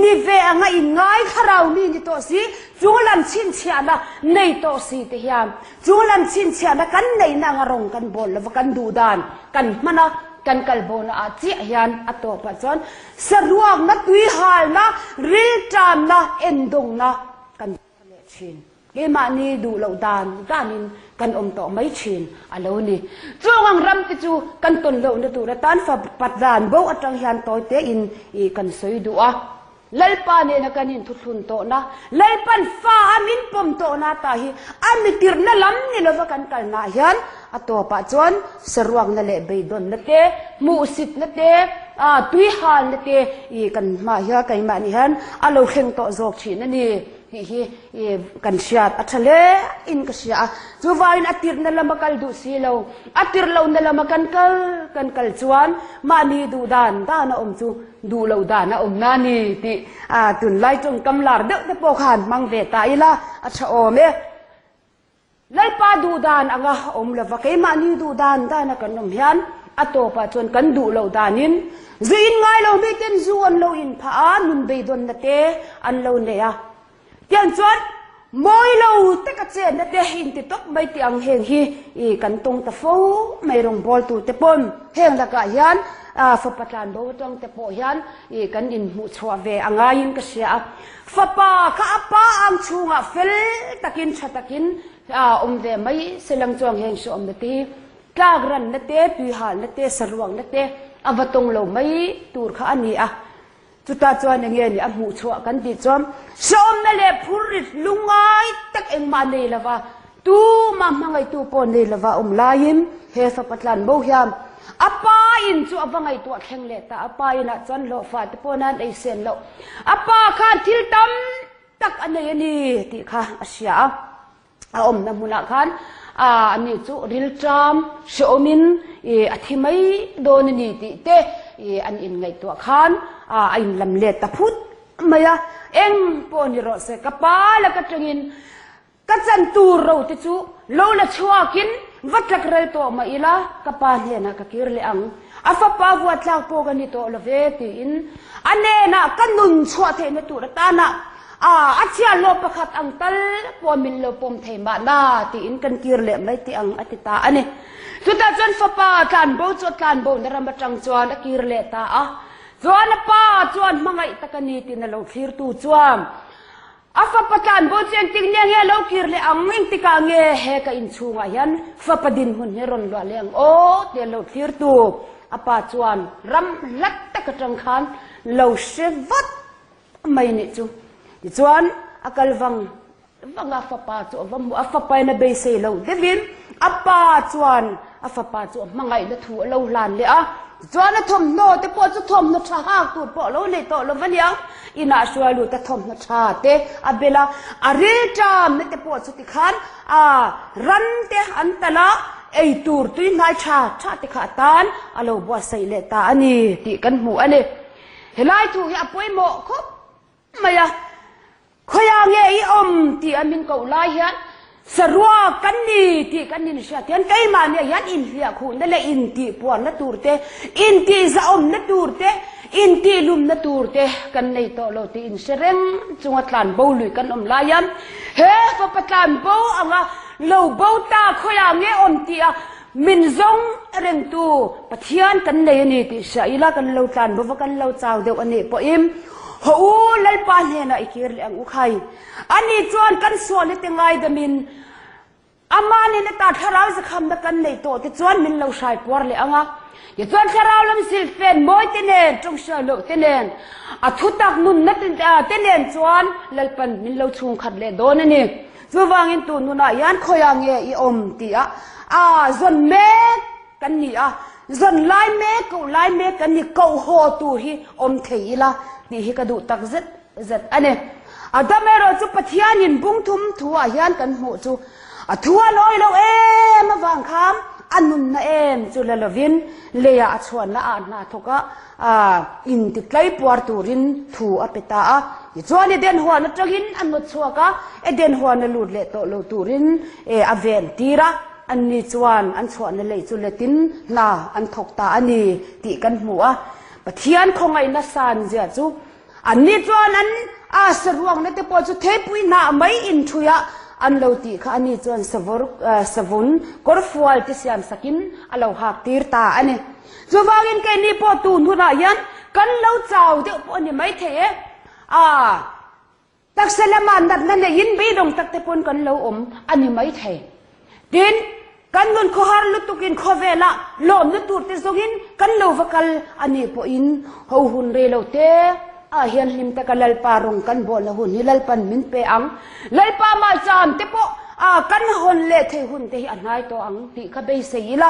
ni ve anga ingai kharau ni to si chunglam chin chiana nei to si te hiam chunglam chin chiana kan nei na ngarong kan bol vakan du dan kan mana kan kalbona a chi hian atopa chuan sarwak na tui hal na ril tam na endong na kan le chin ke ma ni du lo dan danin kan om to mai chin alo ni chuang ram ti chu kan ton lo na tu ra tan fa pat dan bo atang hian toy te in I kan soi du a lalpa ne na kanin thuthun to na lalpan fa amin pom to na ta hi amitir na lam ni lo kan kal na hian atopa chuan sarwang na le beidon na te mu sit na te tui hal na te I kan ma hiya kai ma ni han alo kheng to zok thin ani hi kan siat athale in ka sia chuwain atir na lamakal du silo atir lo na lamakan kal chuan ma ni du dan da na om chu du lo da na om na ni ti tun lai chung kamlar de te po khan mang ve ta ila acha ome lai pa du dan anga om la va ke ma ni du dan da na kan om hian atopa chon kan du lo danin zin ngai lo mi ten zuon lo in pha nun be don na te an lo ne ya tiang chuan moi lo te ka chen na te hin ti tok mai tiang heng hi I kan tung ta fo mai rong bol tu te pon heng la ka hian fa patlan bo tong te po hian I kan in mu chwa ve anga in ka sia fa pa ka apa ang chunga fel takin chatakin ve mai selang chuang heng so om na ti klagran na te tui hal na te sarwang na te avatong lo mai tur kha ani chuta chuan nge ni a mu chwa kan ti chom som na le phurit lungai tak eng ma nei lawa tu ma mangai tu po nei lawa laim he fa patlan bo hiam apa อินจูอวังไอตัวแข็งเล็ตาป้าอินะจนโลฟาตปนันไอเซนโลป้าข้าทิลตัมตักอันนี้นี่ที่ข้าอาเซียอมน้ำมุนักขันอันนี้จูริลจามโชมินอธิไม่โดนนี่ติเตอันอินไงตัวขันอินลำเล็ตาพุทธไม่อะเอ็งปนิโรเสกป้าแล้วก็จังอินก็จันตูเราติจูโลละชัวกินวัดลักเรตัวมาอีละกป้าเนี่ยนะก็คิดเลยอังอาฟป้าวัดลักโปกันนี่ตัวละเวทีอินอันนี้นะกันนุนชัวเทนตัวตานะอาเชียโลปะขัดอังตัลปวมินโลปมเทมานาตีอินกันกิรเลไม่ตีอังอติตาอันนี้สุดท้ายจนฟ้าป่าการโบจดการโบนรำบัจังจวนกิรเลตาจวนป่าจวนมังไอตะกันนี่ตีนเราฟิร์ตูจวนฟ้าป่าการโบจนจริงเนี่ยเงี้ยเรากิรเลอังอินติกาเงี้ยเฮกอินชูงายันฟ้าป่าดินหุ่นเฮรอนล้วนเลี้ยงโอ้เดี๋ยวเราฟิร์ตูป่าจวนรำลัดตะกจังขันเราเชวัดไม่เนี่ยจูจวนอักลวังอาฟป้าจวนอาฟป้าในเบสเซลล์เดวินอาป้าจวนอาฟป้าจวนมังไงละถั่วเราลานเลยจวนละทอมโนแต่ปวดจะทอมนัชหาตัวปวดเราเลยตัวเราวันยังอินาชัวลูแต่ทอมนัชหาเตอเบลาอาริจามเนี่ยแต่ปวดสุติขันรันเตอันตละไอตูร์ตุยนายชาติขาตานอาโลบัวใส่เลตาอันนี้ติกันหมูอันนี้เฮลัยถูกอย่าป่วยหมอครบไม่อะขยางเงยที่อามินเกาไล่ยันสรัวกันนี่ที่กันนี่เสียที่อันใกล้มาเนี่ยยันอินเสียคุณนั่นแหละอินที่ปวนนัตูร์เตอินที่จะนัตูร์เตอินที่ลุมนัตูร์เตกันในโตโลที่อินเสร็จจังหวัดลานบูลุยกันไล่ยันเฮ้ฟปัตลานบูอ่ะโลบูตาขยางเงยที่มินซงเร่งตัวปะเทียนกันในนี่ที่เสียอีละกันโลลานบูว่ากันโลเจ้าเดียวอันนี้พออิมโอ้ลัลปานเฮนะอิคิรเลงอุคัยอันนี้จวนกันส่วนนี่ติงไงดมินอามานี่นตาทาราวจะคำนักันในโตที่จวนมินเราใช้ปวดเลยอ่ะอย่าจวนทาราวลำสิลเฟนมอยติเนนจงเชื่อโลติเนนทุตักนุนนัดติเนนจวนลัลปันมินเราชุงขัดเลยโดนนี่จูวางินตูนุนายันขยังเงยอมตีจนเมกันนี่จนไล่เมกูไล่เมกันนี่กูโหตูฮีอมเทีละนี่ฮิกระดูตักจัดอันนี้ดามเราจูปะเทียนินบุ้งทุ่มทัวยันกันหูจูทัวลอยเรามาฟังคำอันนุนนะจูเลลวินเลียชวนละนาทุกอินติดไล่ปวดตูรินทัวเปตาจวนเดินหัวนัดกินอันนุชัวกะเดินหัวนัลุดเลโตโลตูรินอเวนตีระอันนี้จวนอันชวนเลยจูเลตินนาอันทกตาอันนี้ติกันหัวปะเทียนคงไอ้นัสสันเจ้าจูอันนี้จวนนั้นสรวงนั่นแต่พอจูเทปุยนาไม่อินทุยะอันเราตีค่ะอันนี้จวนสวุนกอร์ฟัวลที่เสียมสกินอันเราหักตีร์ตาอันนี้จูว่ากินแค่นี้พอตูนทุนายันกันเราเจ้าเดี๋ยวพอนี่ไม่เทตักเซลมันนั่นนั่นยินบีดงตักแต่ปนกันเราอันนี้ไม่เทดินกันนุนขหารลุตุกินขเวละลมนุตุติสุกินกันโลวกัลอันนี้พออินหูหุนเรโลเตเฮียนลิมตะกันลปารงกันบอลหุ่นฮิลปันมินเปอังลปามาจามเตปกันหุ่นเละเทหุ่นเตอันไหนตัวอังติขเบยเสียละ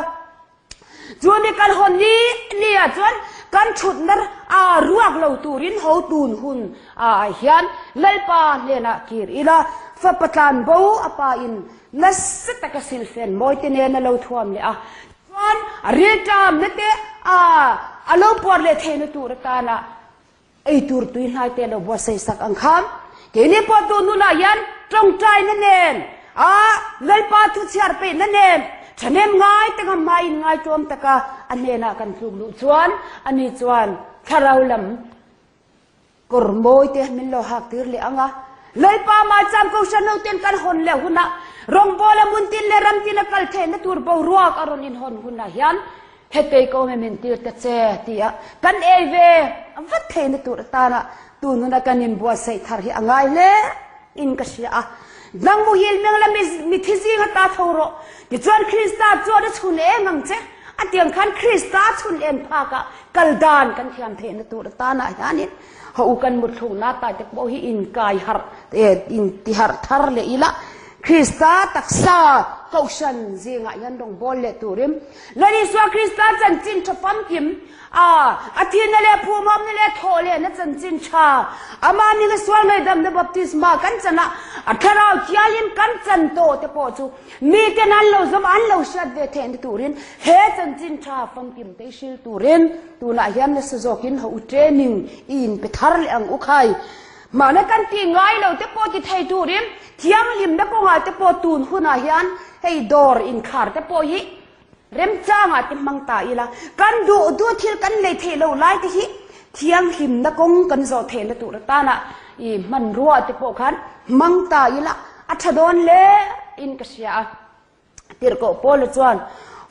จวนในกันหุ่นนี้เนี่ยจวนกันชุดนั้นรวกเราตูรินหูตูนหุ่นเฮียนลปาเลนะกีร์อีละฟับปตานบูอปาอินนัสตะกสิลเฟนมอยติเนนเราทวมเลยจวนเรียจามนั่นเตเราปวดเลยเทนตูรตานะไอตูร์ตุยนายเตเราบัวใส่สักอังคำเกนี่พอตูนุนายันตรงใจนั่นเองเลยปาทุเชียร์ไปนั่นเองฉันเองง่ายแต่ก็ไม่ง่ายจวมแต่ก็อันนี้นะกันทุกลุจวนอันนี้จวนถ้าเราลำกรโมยเตมินโลหักตีร์เลยอ่ะเลยปามาจำกูฉันเอาเตียนกันหนเลยหุ่นนะรองบอลมุนตินเลรัมตินกัลเทนตูร์บอรัวกอรนินหนหุ่นนะยันเฮตเตยก็ไม่มินตีร์ตเจตีอะกันเอเววัดเทนตูร์ตานะตูนุนักันยินบัวใส่ทาร์ฮีอ่างไงเล่อินกัชยาดังมุฮิลเมืองละมิทิซิงตาทาวโรดิจวนคริสตาจวนชุนเองงังเจอันเดียงคันคริสตาชุนเองพากะกัลดานกันเทียมเทนตูร์ตานะยันนี่เขากันมุดลงหน้าตายแต่บอกให้อินกายฮาร์อินติฮาร์ทาร์เลยอีละคริสตาตักซา câu sân gì ngại nhân đồng bol lệ tù rim là đi xóa Christa chân chín cho phám kim thiên lệ phù mâm lệ thô lệ nó chân chín cha mà mình cái xóa này đâm nó baptisma cắn chân à thà nào kia liên cắn chân tổ te po chu mi cái nan lâu dâm ăn lâu sát về thèn tù rin hết chân chín cha phám kim tây sil tù rin tù lại hiền là sử dụng hậu training in bị thar lệ ang ukai mà nó căn tiền ngay lâu te po thì thầy tù rin thiang lim đã có ngay te po tùn hun à hiền hay door in khar te po yi rem chang a tim mang ta ila kan du thil kan le the lo lai ti hi thiang him na kong kan zo the na tu ta na I man ruwa te po khan mang ta ila athadon le in kasia tir ko pol chuan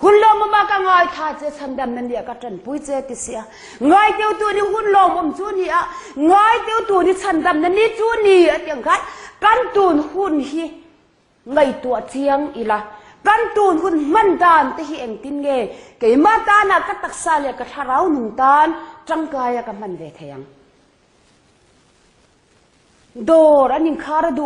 hun lo ma ka ngai tha che chandam nan dia ka tran pui che ti sia ngai teu tu ni hun lo mom chu ni a ngai teu tu ni chandam nan ni chu ni a tiang khat kan tun hun hi ngai tu chiang ila kan tun hun man dan te hi eng tin nge ke ma ta na ka taksa le ka tharau nung tan tangkaya ka man ve theyang dor anin khara du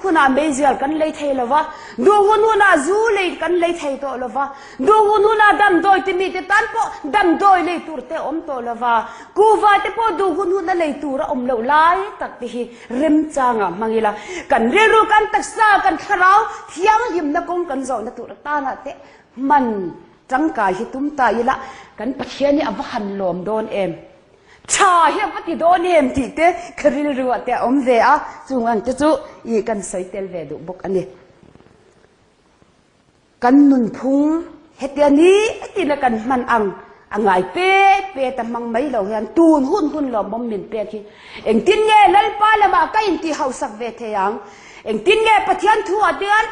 huna mezial kan lei thei lova du huna zu lei kan lei thei to lova du huna dam doi ti mi te tan po dam doi lei tur te om to lova ku va te po du huna lei tur om lo lai tak ti hi rem changa mangila kan re ru kan taksa kan kharau thiang him na kong kan zo na tur ta na te man tangkai hi tum ta ila kan pathian ni awahan lom don em cha hiam ati don hem ti te kharil ruwa te om ve a chungang te chu I kan soitel ve du bok ani kan nun phung hetiani ati na kan man ang angai pe tamang mai lo hian tun hun lo mom min pe ki eng tin nge lal pa la ma ka in ti hausak ve the yang eng tin nge pathian thu adian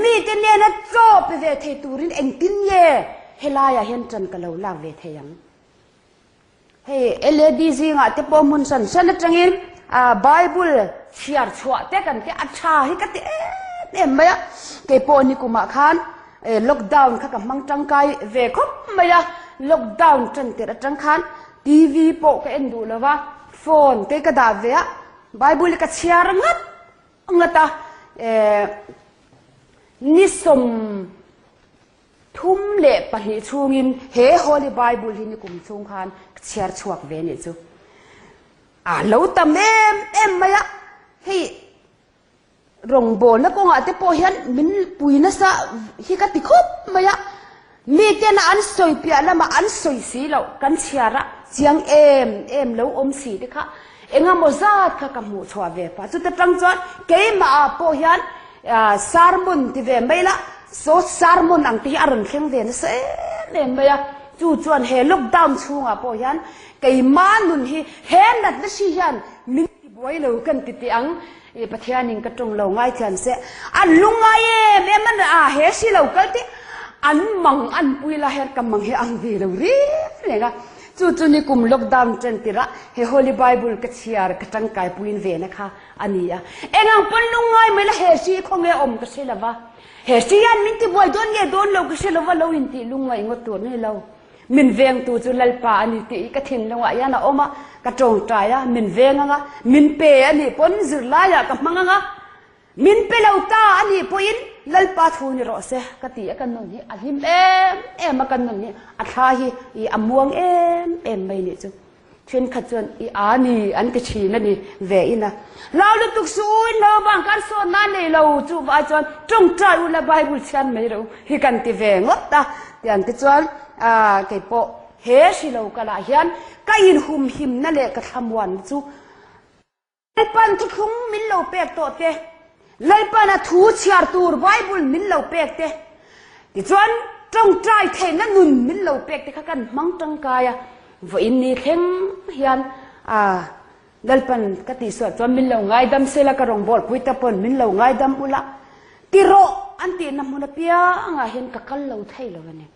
mi te ne na cho pe ve the turin eng tin nge helaya hian chan ka lo la ve the yang hey LED zinga te po mun san atangin Bible chiar chua te kan te acha hi ka te em maya ke po ni kuma khan lockdown kha ka mang tangkai ve khop maya lockdown chan te atang khan TV po ka endu lawa phone te ka da ve Bible ka chiar ngat ngata nisom thum le pahni chungin he Holy Bible hi ni kum chung khan chiar chuak ve ni chu lo tam em maya hi rong bo na ko nga te po hian min pui na sa hi ka ti khop maya mi te na an soi pia lama an soi si lo kan chiara chiang em lo om si te kha enga mo zat kha ka mu chwa ve pa chu te tang chon ke ma po hian sermon ti ve maila so sermon ang ti aron thleng ve na se em maya chu chuan he lockdown chunga po hian kei manun hi hen nat na si hian min ti boi lo kan ti ti ang pathianin ka tong lo ngai thian se an lungai me man he si lo kal ti an mang an pui la her kam mang he ang vi lo ri lenga chu ni kum lockdown chen tira he Holy Bible ka chiar ka tangkai puin ve na kha ania engang pon lungai me la he si khonge om ka se lawa he si yan min ti boi don nge don lo ka se lawa lo in ti lungai ngot tur ni lo min veng tu chu lalpa ani ti ka thin longa ya na oma ka tong traya min veng anga min pe ani pon zur la ya ka manganga min pe lauta ani poin lalpa thu ni ro se ka ti ka non hi ahim em ka non ni atha hi I amuang em mai ni chu chen kha chon I ani an ke chi na ni ve ina law lu tuk su no bang kan so na nei lo chu ba chon tong trai u la Bible chan mai ro hi kan ti ve ngot ta tian ti chon cái bộ he si lo ka la hian ka in hum him na le ka thamwan chu lai pan thu khum min lo pek to te lai pan a thu chiar tur Bible min lo pek te ti chuan trong trai the na nun min lo pek te kha kan mang tang kaya vo in ni thleng hian dal pan ka ti so chuan min lo ngai dam se la ka rong bol pui ta pon min lo ngai dam ula ti ro an ti na mun pia anga hen ka kal lo thei lo ne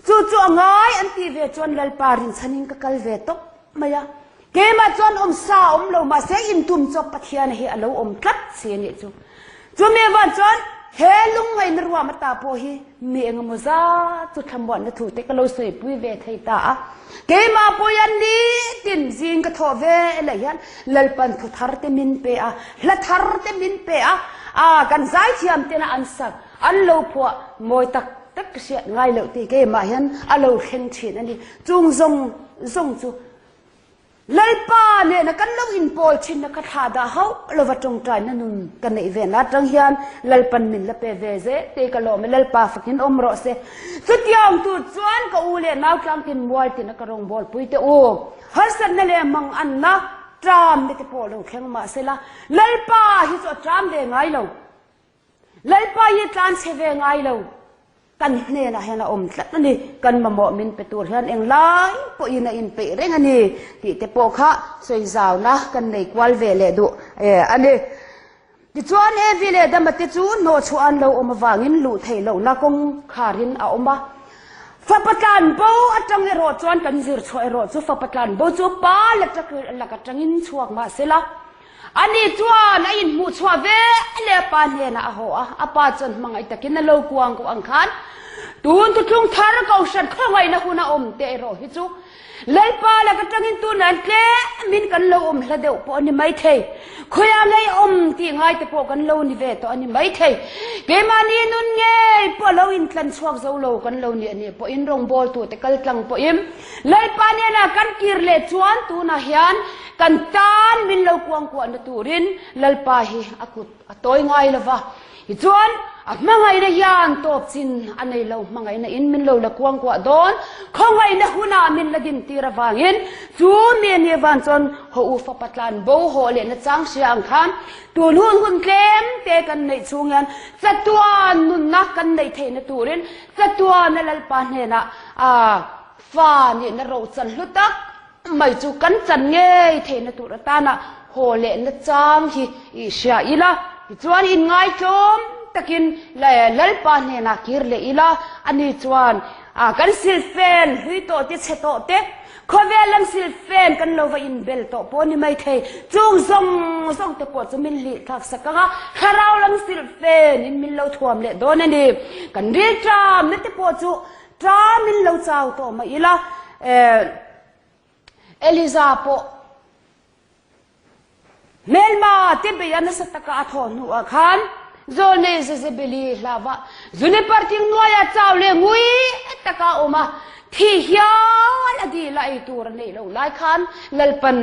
chu ngai an ti ve chon lal parin chanin ka kal ve tok maya ke ma chon sa lo ma se in tum chop pathian hi alo om tlat se ni chu me van chon เฮลุงไงนรัวมาตาโพฮีมีเองมุซาจุดทำบ่อนนะถูกแต่ก็เราสวยปุ้ยเวทตาเกมาปุยันดีตินซิงก็ทอเวอะไรยันลลปันทุทาร์เตมินเปะละทาร์เตมินเปะกันใจเทียมเตนะอันสักอันโลพัวมวยตักตักเสียง่ายเลยตีเกมายันอันโลเข่งฉีดอันนี้จุงซงจูลลปาเนี่ยนะกันเราอินโพชินนะกัทาดาเฮาเราวัดจงใจนั่นนุ่นกันในเวนัดจังยันลลปันมินละเปเวเซเตกโลมิลลปาฝักหินอมรอเซสุดยอมตูจวนก็อูเลนาวกลางกินบอลตินะกระรงบอลปุยเตโอฮัสนั่นเลยมังอันนะตรามเดติโพลงแข่งมาเสละลลปาฮิโซตรามเดงไงเราลลปายึดตานเสเวงไงเรากันเนี่ยนะเห็นละอมสัตนี่กันมาเหมาะมินไปตัวเห็นเองไล่ปอินอินไปเร่งอันนี้ที่เตปอกะสวยสาวนะกันในกวาลเวเลดูอันนี้ที่ชวนเวเลดำมาที่ชวนโนชวนเราอมวางินลู่ไทยเรานักงขารินเอาอมบ้าฟังประการบ่อัจฉริยะชวนกันซิรช่วยรถจูฟังประการบ่จูป้าเล็กจะคือหลักจังอินช่วงมาเสละอันนี้จวนอินมูชัวเวเลปานเฮนะโหอาปาจนมังไอตะกินนโลกวางกูอังคันตูนตุกงทารกเอาฉันข้างไว้นะคุณอาอมเตะรอฮิจูเลยปาแล้วก็จังอินตูนันเกมินกันโลอมละเดียวปอนี่ไม่เทคุยอะไรอมที่ง่ายแต่ปอกันโลนี่เวตัวอันนี้ไม่เทเกมานี่นุ่นเงยปอโลอินกันสวกโซโลกันโลนี่อันนี้ปออินรงบอลตัวแต่กัลกลังปออิมเลยปาเนี่ยนะกันกิรเลจวนตูนะฮิอันกันตานมินโลกวางกวนตูรินลลปาฮีอากุตัวง่ายละวะฮิจวนมังไงนะยานตบสินอันไหนเรามังไงนะอินมินเราละกวางกว่าโดนข้างไงนะหุนามินละดินตีระวางินจูเมียนวันจนหัวฟ้าปัตลันโบหัวเลนจังเสียงคำตัวนุ่นหุ่นเกมเตะกันในช่วงนั้นจัตัวนุ่นนักกันในเทนตูรินจัตัวนั่นละปานเนนะฟ้าเนี่ยนะเราจันลุตักไม่จูกันจันเงยเทนตูรตานะหัวเลนจังฮีอิเชียอีละจวนอินไงจมตะกินลลปานเนนักกิรเลอีละอันนี้จวนกันสิลเฟนหุยโตติเชโตเตขเวลันสิลเฟนกันโลวอินเบลโตปนี่ไม่เทจุงซงเตปอดจะมินลิทักสักกะขาราวลันสิลเฟนอินมินโลทวมเลโดนนี่กันเรียจามนิตปอจูตรามินโลเจ้าโตมาอีละเอลิซาโปเมลมาติเบียนสตกาทอนัวขันzone zezebeli lava zone parting noya chawle ngui taka oma thi hial adi lai tur nei lo lai khan lalpan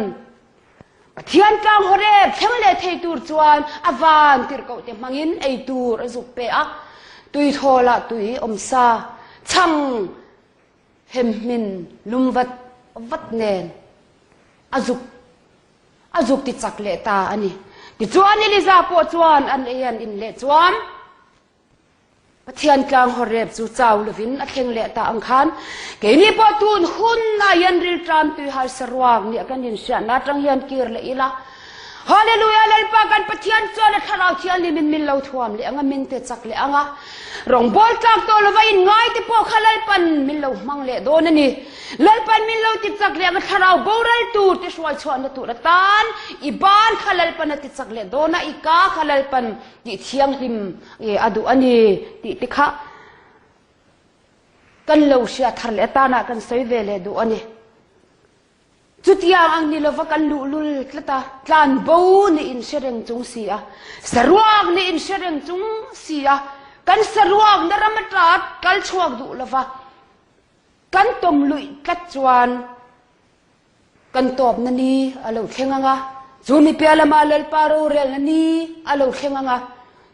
pathian tang hore thengle thei tur chuan awan tir ko te mangin ei tur azuk pe a tui thola tui omsa chang hemmin lumwat wat nen azuk ti chakle ta ani ti chuan ni liza po chuan an ean in le chuan pathian tlang horep chu chaw lovin a thleng le ta ang khan ke ni po tun hun na yan ril tram tu har sarwang ni kan in sha na tang yan kir le ila hallelujah lal pa kan pathian chuan a tharau thian ni min lo thuam le anga min te chak le anga rong bol tak to lova in ngai te po khalal pan min lo mang le don ani lal pan min lo ti chak le anga tharau boral tu te swai chuan tu ratan iban khalal pan ti chak le dona ika khalal pan ti thiang him adu ani ti kha kan lo sia thar le ta na kan sei ve le du ani chutiang ang nilova kan lulul tlata tlan bo ni in sereng chung sia sarwak ni in sereng chung sia kan sarwak na ramatat kal chuak du lova kan tom lui kat chuan kan top na ni alo thlenganga chumi piala ma lal paro rel na ni alo thlenganga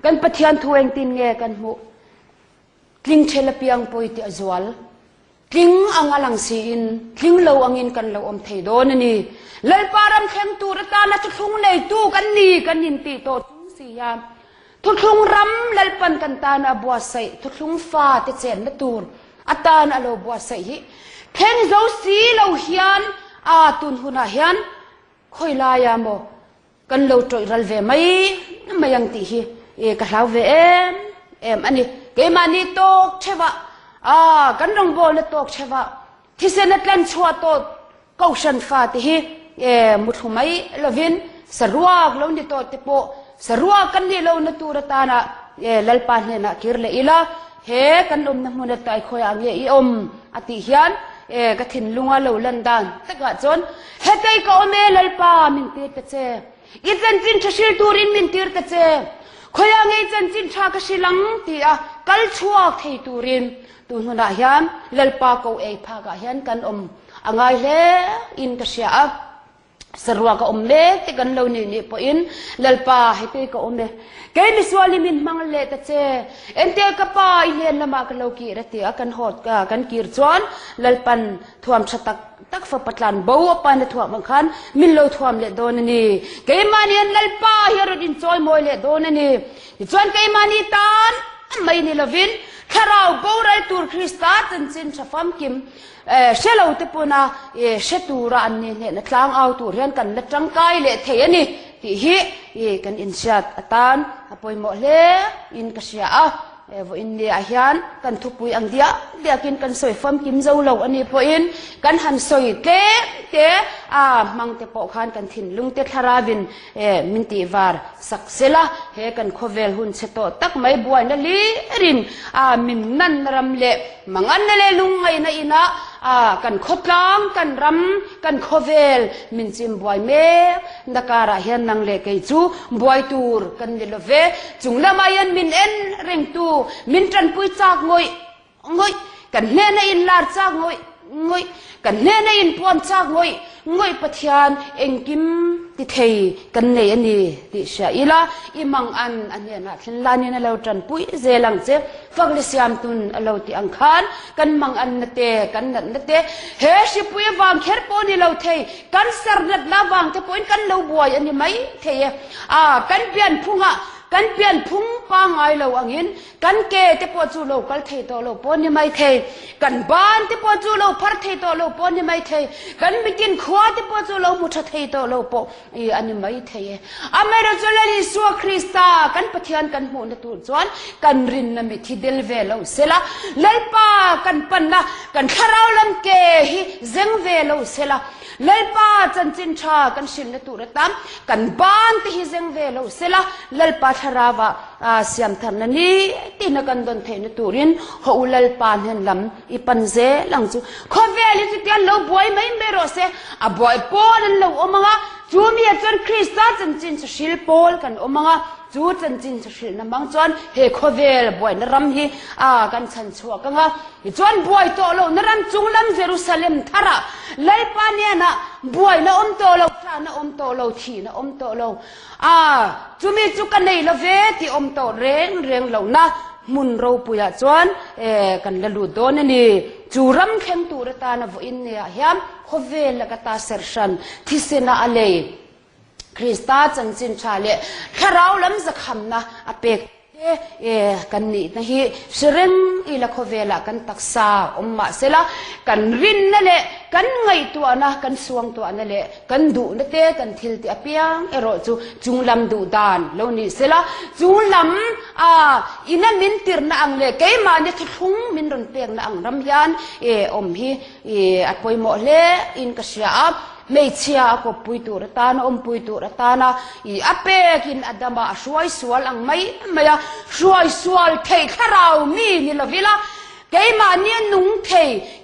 kan pathian thueng tin nge kan mu tling thela piang poiti azwal tling angalang si in tling lo angin kan lo om thei don ani lal param khem tu rata na thung nei tu kan ni kan in ti to chung si ya thung ram lal pan kan ta na bua sai thung fa te chen na tur atan alo bua sai hi khen zo si lo hian a tun huna hian khoi la ya mo kan lo troi ral ve mai mayang ti hi e ka hlau ve em ani ke mani tok chewa kan rong bol le tok chewa thisen tlan chua to kaushan fa ti hi muthumai lovin sarwak lo ni to te po sarwak kan ni lo na turata na ลลปานเนี่ยนะกิรเลอีละเฮกันอมน้ำมันตายคอยอ่างเยอีอมอติฮิยันกฐินลุงอาลูลันดานตะกะจนเฮตัยก็อเมลลปามินตีตะเจอีจันจินชชิลตูรินมินตีตะเจคอยอ่างเยจันจินชากชิลังตีอะกัลชัวเทตูรินตูนุนาฮิยันลลปาก็เอพากะฮิยันกันอมอ่างไงเลอินกะเชียสรัวก็อมเล็กกันเรานี่พออินลลปาให้ตีก็อมเล็กแกมิสวาลิมินมังเลตเจเอ็นเตกป้าอิเลนละมากเรากีรติอากันหดกันกีรจวนลลปันทวมชะตักฝปัตลันบ่าวปันทวมบังคันมินโลทวมเลโดนนี่แกมานีลลปาเฮรดินจอยมวยเลโดนนี่จวนแกมานีตานไม่นี่ละวินข้าเราบ่าวไรตูร์คริสต์จันจินชฟามกิมเชลเอาเตปนาเชตูราอันนี้เนี่ยนักลางเอาตัวเรียนกันนักจังไกเลยเทียนี่ที่ฮีกันอินชัดตันอภัยหมดเลยอินกษยาวันนี้อาหารกันทุกปุยอังเดียกินกันสวยฟอมกิมเจ้าเหล่าอันนี้พออินกันหันสวยเตมังเตปอกขันกันถิ่นลุงเตทาราวินมินติวาร์สักเซล่าเฮกันโคเวลหุ่นเชโตตักไม่บวยนั่นลีรินมินนันรำเละมังอันนั่นเลยลุงไงนะอินะกันขดล้างกันรำกันโคเวลมินจิมบวยเมนักการะเฮียนนังเล็กไอจูบวยตูร์กันเดลเวจุงละมายันมินเอ็นเร่งตูมินจันปุยจากงอยกันเนนอินลาร์จากงอยกันเนนอินปวนจากงอยปะทานเองกิมติเทยกันเนอันนี้ติเชียอีละอีมังอันนี้นะทินลานี่นะเราจันปุยเจลังเจฟังลิสยามตุนเราติอังคารกันมังอันนเตกันนันเตเฮชิปุยวางเขรปนี่เราเทยกันสารนัดลาวางเทปอยกันเราบวยอันนี้ไม่เทยกันเปลี่ยนพุงกันเปลี่ยนพุ่งปังไงเราอังอินกันเกตปวดจูโลกัลเทโตโลปนยังไม่เทกันบ้านที่ปวดจูโลพัดเทโตโลปนยังไม่เทกันไม่กินขวาที่ปวดจูโลมุชเทโตโลปอันนี้ไม่เทอเมริกาลิสวคริสตากันปะเทียนกันหูนตุจวนกันรินนมิที่เดลเวลเซล่าเลลปากันปันนะกันคาราวลัมเกฮิเซงเวลเซล่าเลลปาจันจินชากันชินตุระตามกันบ้านที่ฮิเซงเวลเซล่าเลลปาทาราวะเสียมทันนี้ที่นักการดนเทนตูรินเขาอุลลปานเห็นลำอีปันเจหลังจูเขาเวลิจุดยันเราบวยไม่เมรสเซบวยปอนันเราอมังจูมีจนคริสต์จันจินชิลปอลกันอมังจูจันจินชิลน้ำมังจวนเฮเขาเวลบวยนรำฮีกันฉันชัวกันจวนบวยโตโลนรำจุงลำเยรูซาเล็มทาระไลปานเนี่ยนะบวยนะโตโลทานะโตโลทีนะโตโลจูมีจุกันในละเวที่โตเร่งเหล่านะมุนเราปุยจวนกันละลุดอนนี่จูรำเข้มตูรตานะวินเนี่ยยามเขาเวลกตาเซอร์ชันที่เสนาอะไรคริสต์จันจินชาเลแค่เราล้ำสักคำนะอเปกกันนี่นะฮีเสริมอีละเขาเวลกันตักษามาเสละกันรินนั่นแหละกันไงตัวนะกันสวงตัวนั่นแหละกันดูนั่นเตกันทิลติอเปียงรอจูจุงลำดูดานแล้วนี่เสละจุงลำอินันมินติร์นะอังเลเกยมาเนี่ยทุ่งมินรอนเปียงนะอังรำยันฮีอัดปอยหมอเลอินกษยาไม่เชียก็ปุยตัวตานะปุยตัวตานะอเปกินอดมาช่วยสวลอังไม่ช่วยสวลเทข้าเรามีนี่ละวิละเกยมาเนี่ยนุ่งเท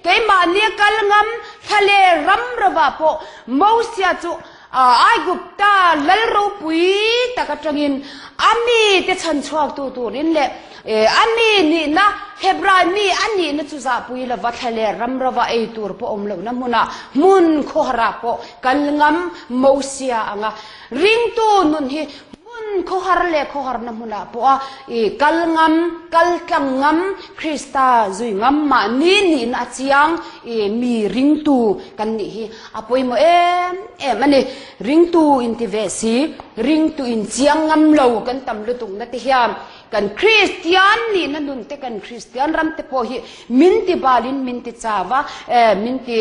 เกยมาเนี่ยกัลงำทะเลรำระบาปมอเสียจูไอกุปตาลลรูปุยตะกัจงินอันนี้ที่ฉันชอบตัวนี่แหละอันนี้นี่นะเฮบรายมีอันนี้นะจุซาปุยละวัดทะเลรำระบาไอตัวพอมเลวนะมุนโคหราปกัลงำมอเสียอ่ะริงตัวนุนฮีโคหาร์เล่โคหาร์น้ำมุนาปัวกัลงำกัลกังงำคริสตาจุยงำมานี่นัดยังมีริงตูกันนี่อภัยโมมันนี่ริงตูอินทิเวสีริงตูอินเจียงงำเหลากันตำลุตุงนัดที่ยามกันคริสเตียนนี่นั่นดุนเตกันคริสเตียนรำเตโพหิมินติบาลินมินติจาวะมินติ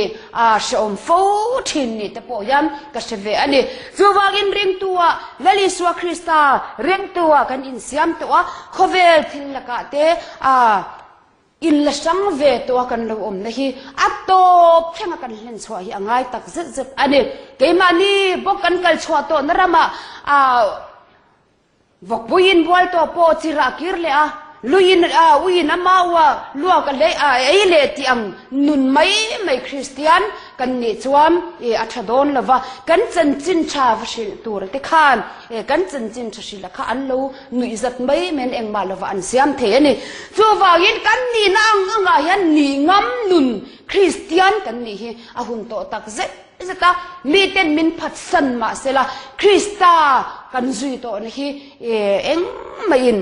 ชอมฟูทินนี่เตโพยามกัสเวอันนี้จูวากินริงตัวลลิสวาคริสตาริงตัวกันอินเซียมตัวโคเวลทินละกะเตอินละสังเวตัวกันเรานะฮีอัตโตเพ่งกันเล่นชัวฮีง่ายตักซึอันนี้เกมานี่บอกกันกัลชัวตัวนรมา vok buin bol to po chira kir le a luin uin amawa lua ka le ai le ti ang nun mai Christian kan ni chuam athadon lova kan chanchin tha vasil tur te khan kan chanchin thasila kha an lo nui zat mai men engma lova an siam the ni chu wangin kan ni na anga hian ni ngam nun Christian kan ni hi ahun to tak zeta mi ten min phat san ma sela Krista kan zui to ni hi eng main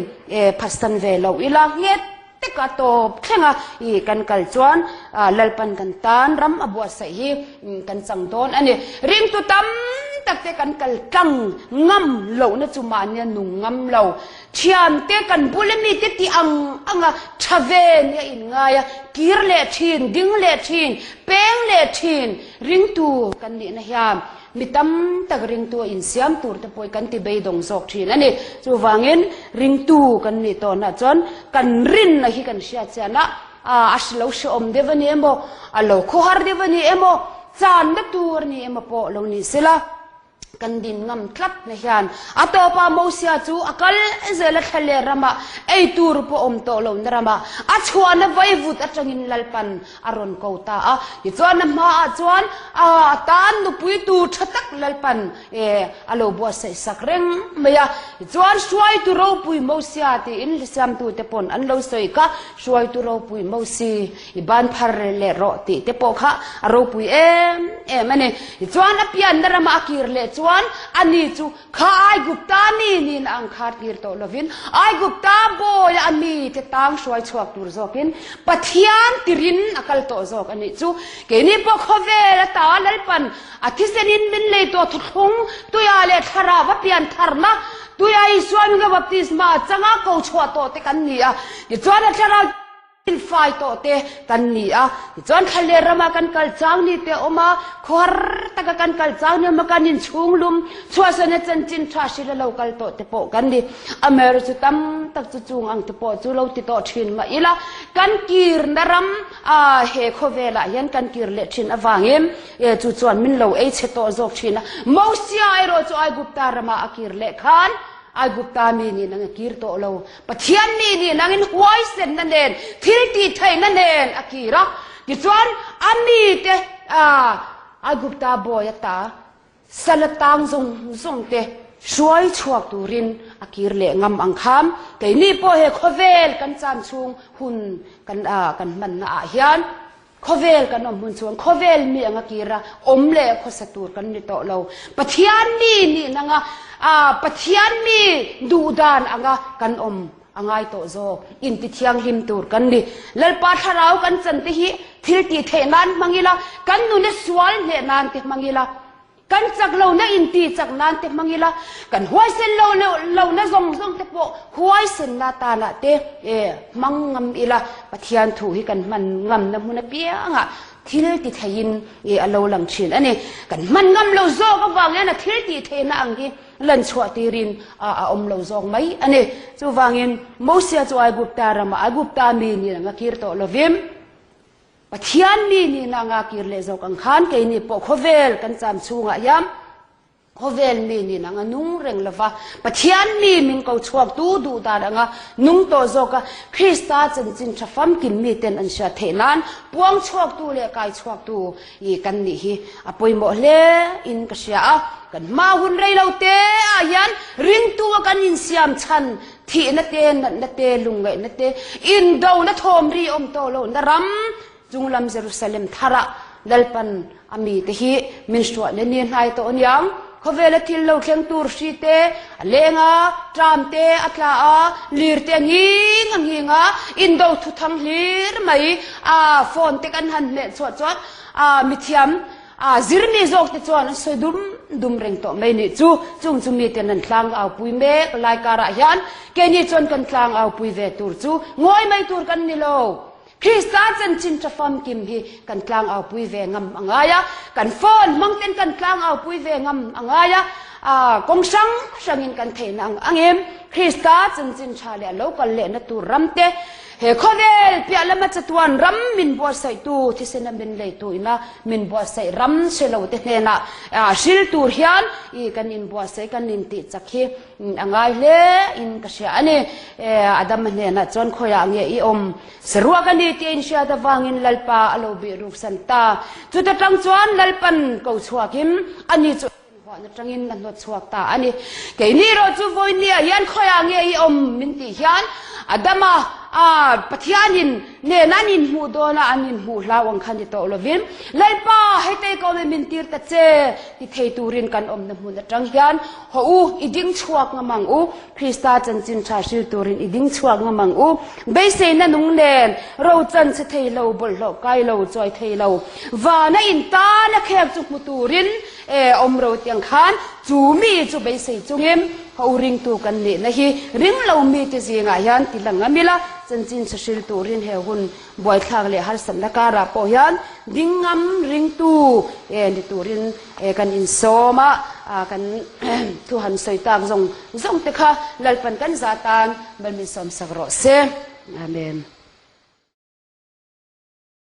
phat san ve lo ila nget te ka to thenga kan kal chuan lalpan kan tan ram abua sai hi kan changdon ani ring tu tam takte kan kal tang ngam lo na chuma nia nu ngam lo thiam te kan bulemi te ti anga thave nia in nga ya kir le thin ding le thin peng le thin ring tu kan ni na hiam mitam tak ring tu in siam tur te poi kan ti be dong sok thin ani chu wangin ring tu kan ni to na chon kan rin na hi kan sia chana aslo shom devani emo alo khohar devani emo chan na tur ni emo po lo ni sila kan din ngam tlat na hian atopa mosia chu akal zela thale rama ei tur po om to lo rama a chhuana vai vut atangin lalpan aron kota ti chuan ma chuan tan nu pui tu thatak lalpan alo bo sai sakreng meya chuan suai tu ro pui mosia ti in lisam tu te pon an lo soi ka suai tu ro pui mosi i ban phar le ro ti te po kha ro pui mane chuan apian rama akir le chuan ani chu khai gupta ni na ang khat gir to lovin ai gupta boy ani te tang shoi chuak tur zokin pathian tirin akal to zok ani chu ke ni po khove la ta lalpan athisenin min le to thung tu ya le thara wa pian tharma tu ya I swami ga baptisma changa ko chwa to te kan ni a ti chuan thara in fai to te kan ni a chuan khale rama kan kal chang ni te oma khor taka kan kal chang ni ma kan in chunglum chuasane chanchin thashi la local to te po kan ni america tam tak chu chung ang te po chu lo ti to thin ma ila kan kir naram he khovela yan kan kir le thin awangem chu chuan min lo ei che to jok thina mosia ro chu ai gupta rama akir le khan ai gupta mi ni nang kir to lo pathian ni nang in huai sen na nen thil ti thai na nen akira ki chuan ami te ai gupta boy ta salatang zong te suai chuak turin akir le ngam ang kham ke ni po he khovel kan cham chung hun kan man na hian khovel kan mun chuan khovel mi anga kira omle khosatur kan ni to lo pathian ni nanga pathian mi dudan anga kan angai to zo in ti thiang him tur kan ni lalpa tharau kan chan ti hi thil ti thenan mangila kan nu le swal le nan te mangila kan chak lo na in ti chak nan te mangila kan huai sen lo na zong te po huai sen na ta na te mangam ila pathian thu hi kan man ngam na huna pia nga thil ti thain alo lang thin ani kan man ngam lo zo ka wangya na thil ti thena angi lan chwa tirin om lo zong mai ani chu wangin mosia chu ai gupta rama ai gupta mi ni nga kir to lovim pathian mi ni na nga kir le zo kang khan ke ni po khovel kan cham chunga yam khovel mi ni na nga nung reng lova pathian mi min ko chuak tu du da nga nung to zo ka Krista chanchin thafam kim mi ten an sha thenan puang chuak tu le kai chuak tu I kan ni hi apoi mo le in ka sia kan ma hun rei lo te ayan ring tu kan in siam chan thi na te lungai na te in do na thom ri om to lo na ram junglam Jerusalem thara lalpan ami te hi min shwa le ni hai to onyam khovela thil lo thleng tur si te lenga tram te atla lir te nginga in do thu thang hlir mai phone te kan han le chot mithiam zirni zok te chuan soi dum reng to mai ni chung mi te nan thlang au pui me lai kara hian ke ni chon kan thlang au pui ve tur chu ngoi mai tur kan ni lo Krista chanchin thafam kim hi kan tlang au pui ve ngam angaya kan phone mangten kan tlang au pui ve ngam angaya kong sangin kan theinang angem Krista chanchin chale local le na tur ramte he khonel pia lama chatuan ram min bo sai tu thi senam bin lei tu ina min bo sai ram selo te hena sil tur hian I kan in bo sai kan in ti chakhi angai le in ka sia ani adam ne na chon khoya nge I om serua kan ni ti in sia da wangin lalpa alo bi ruk santa chu ta tang chuan lalpan ko chuakim ani chu na tangin na not chuak ta ani ke ni ro chu voi ni yan khoya nge I om min ti hian adama pathianin ne nanin mu dona anin mu lawang khan to lovin laipa hete ko me min tir ta che ti thei turin kan om na mu na tang hian ho u iding chuak ngamang u krista chanchin tha sil turin iding chuak ngamang u be se na nung nen ro chan che thei lo bol lo kai lo choi thei lo wa na in ta na khek chu mu turin om ro tiang khan chu mi chu be se chungem ho ring tu kan ni na hi ring lo mi te zinga hian ti langa mila chanchin sasil turin he hun boi thlang le har sam nakara po hian dingam ring tu ni turin kan in soma kan tu han soitak zong te kha lalpan kan zatan balmin som sagro se amen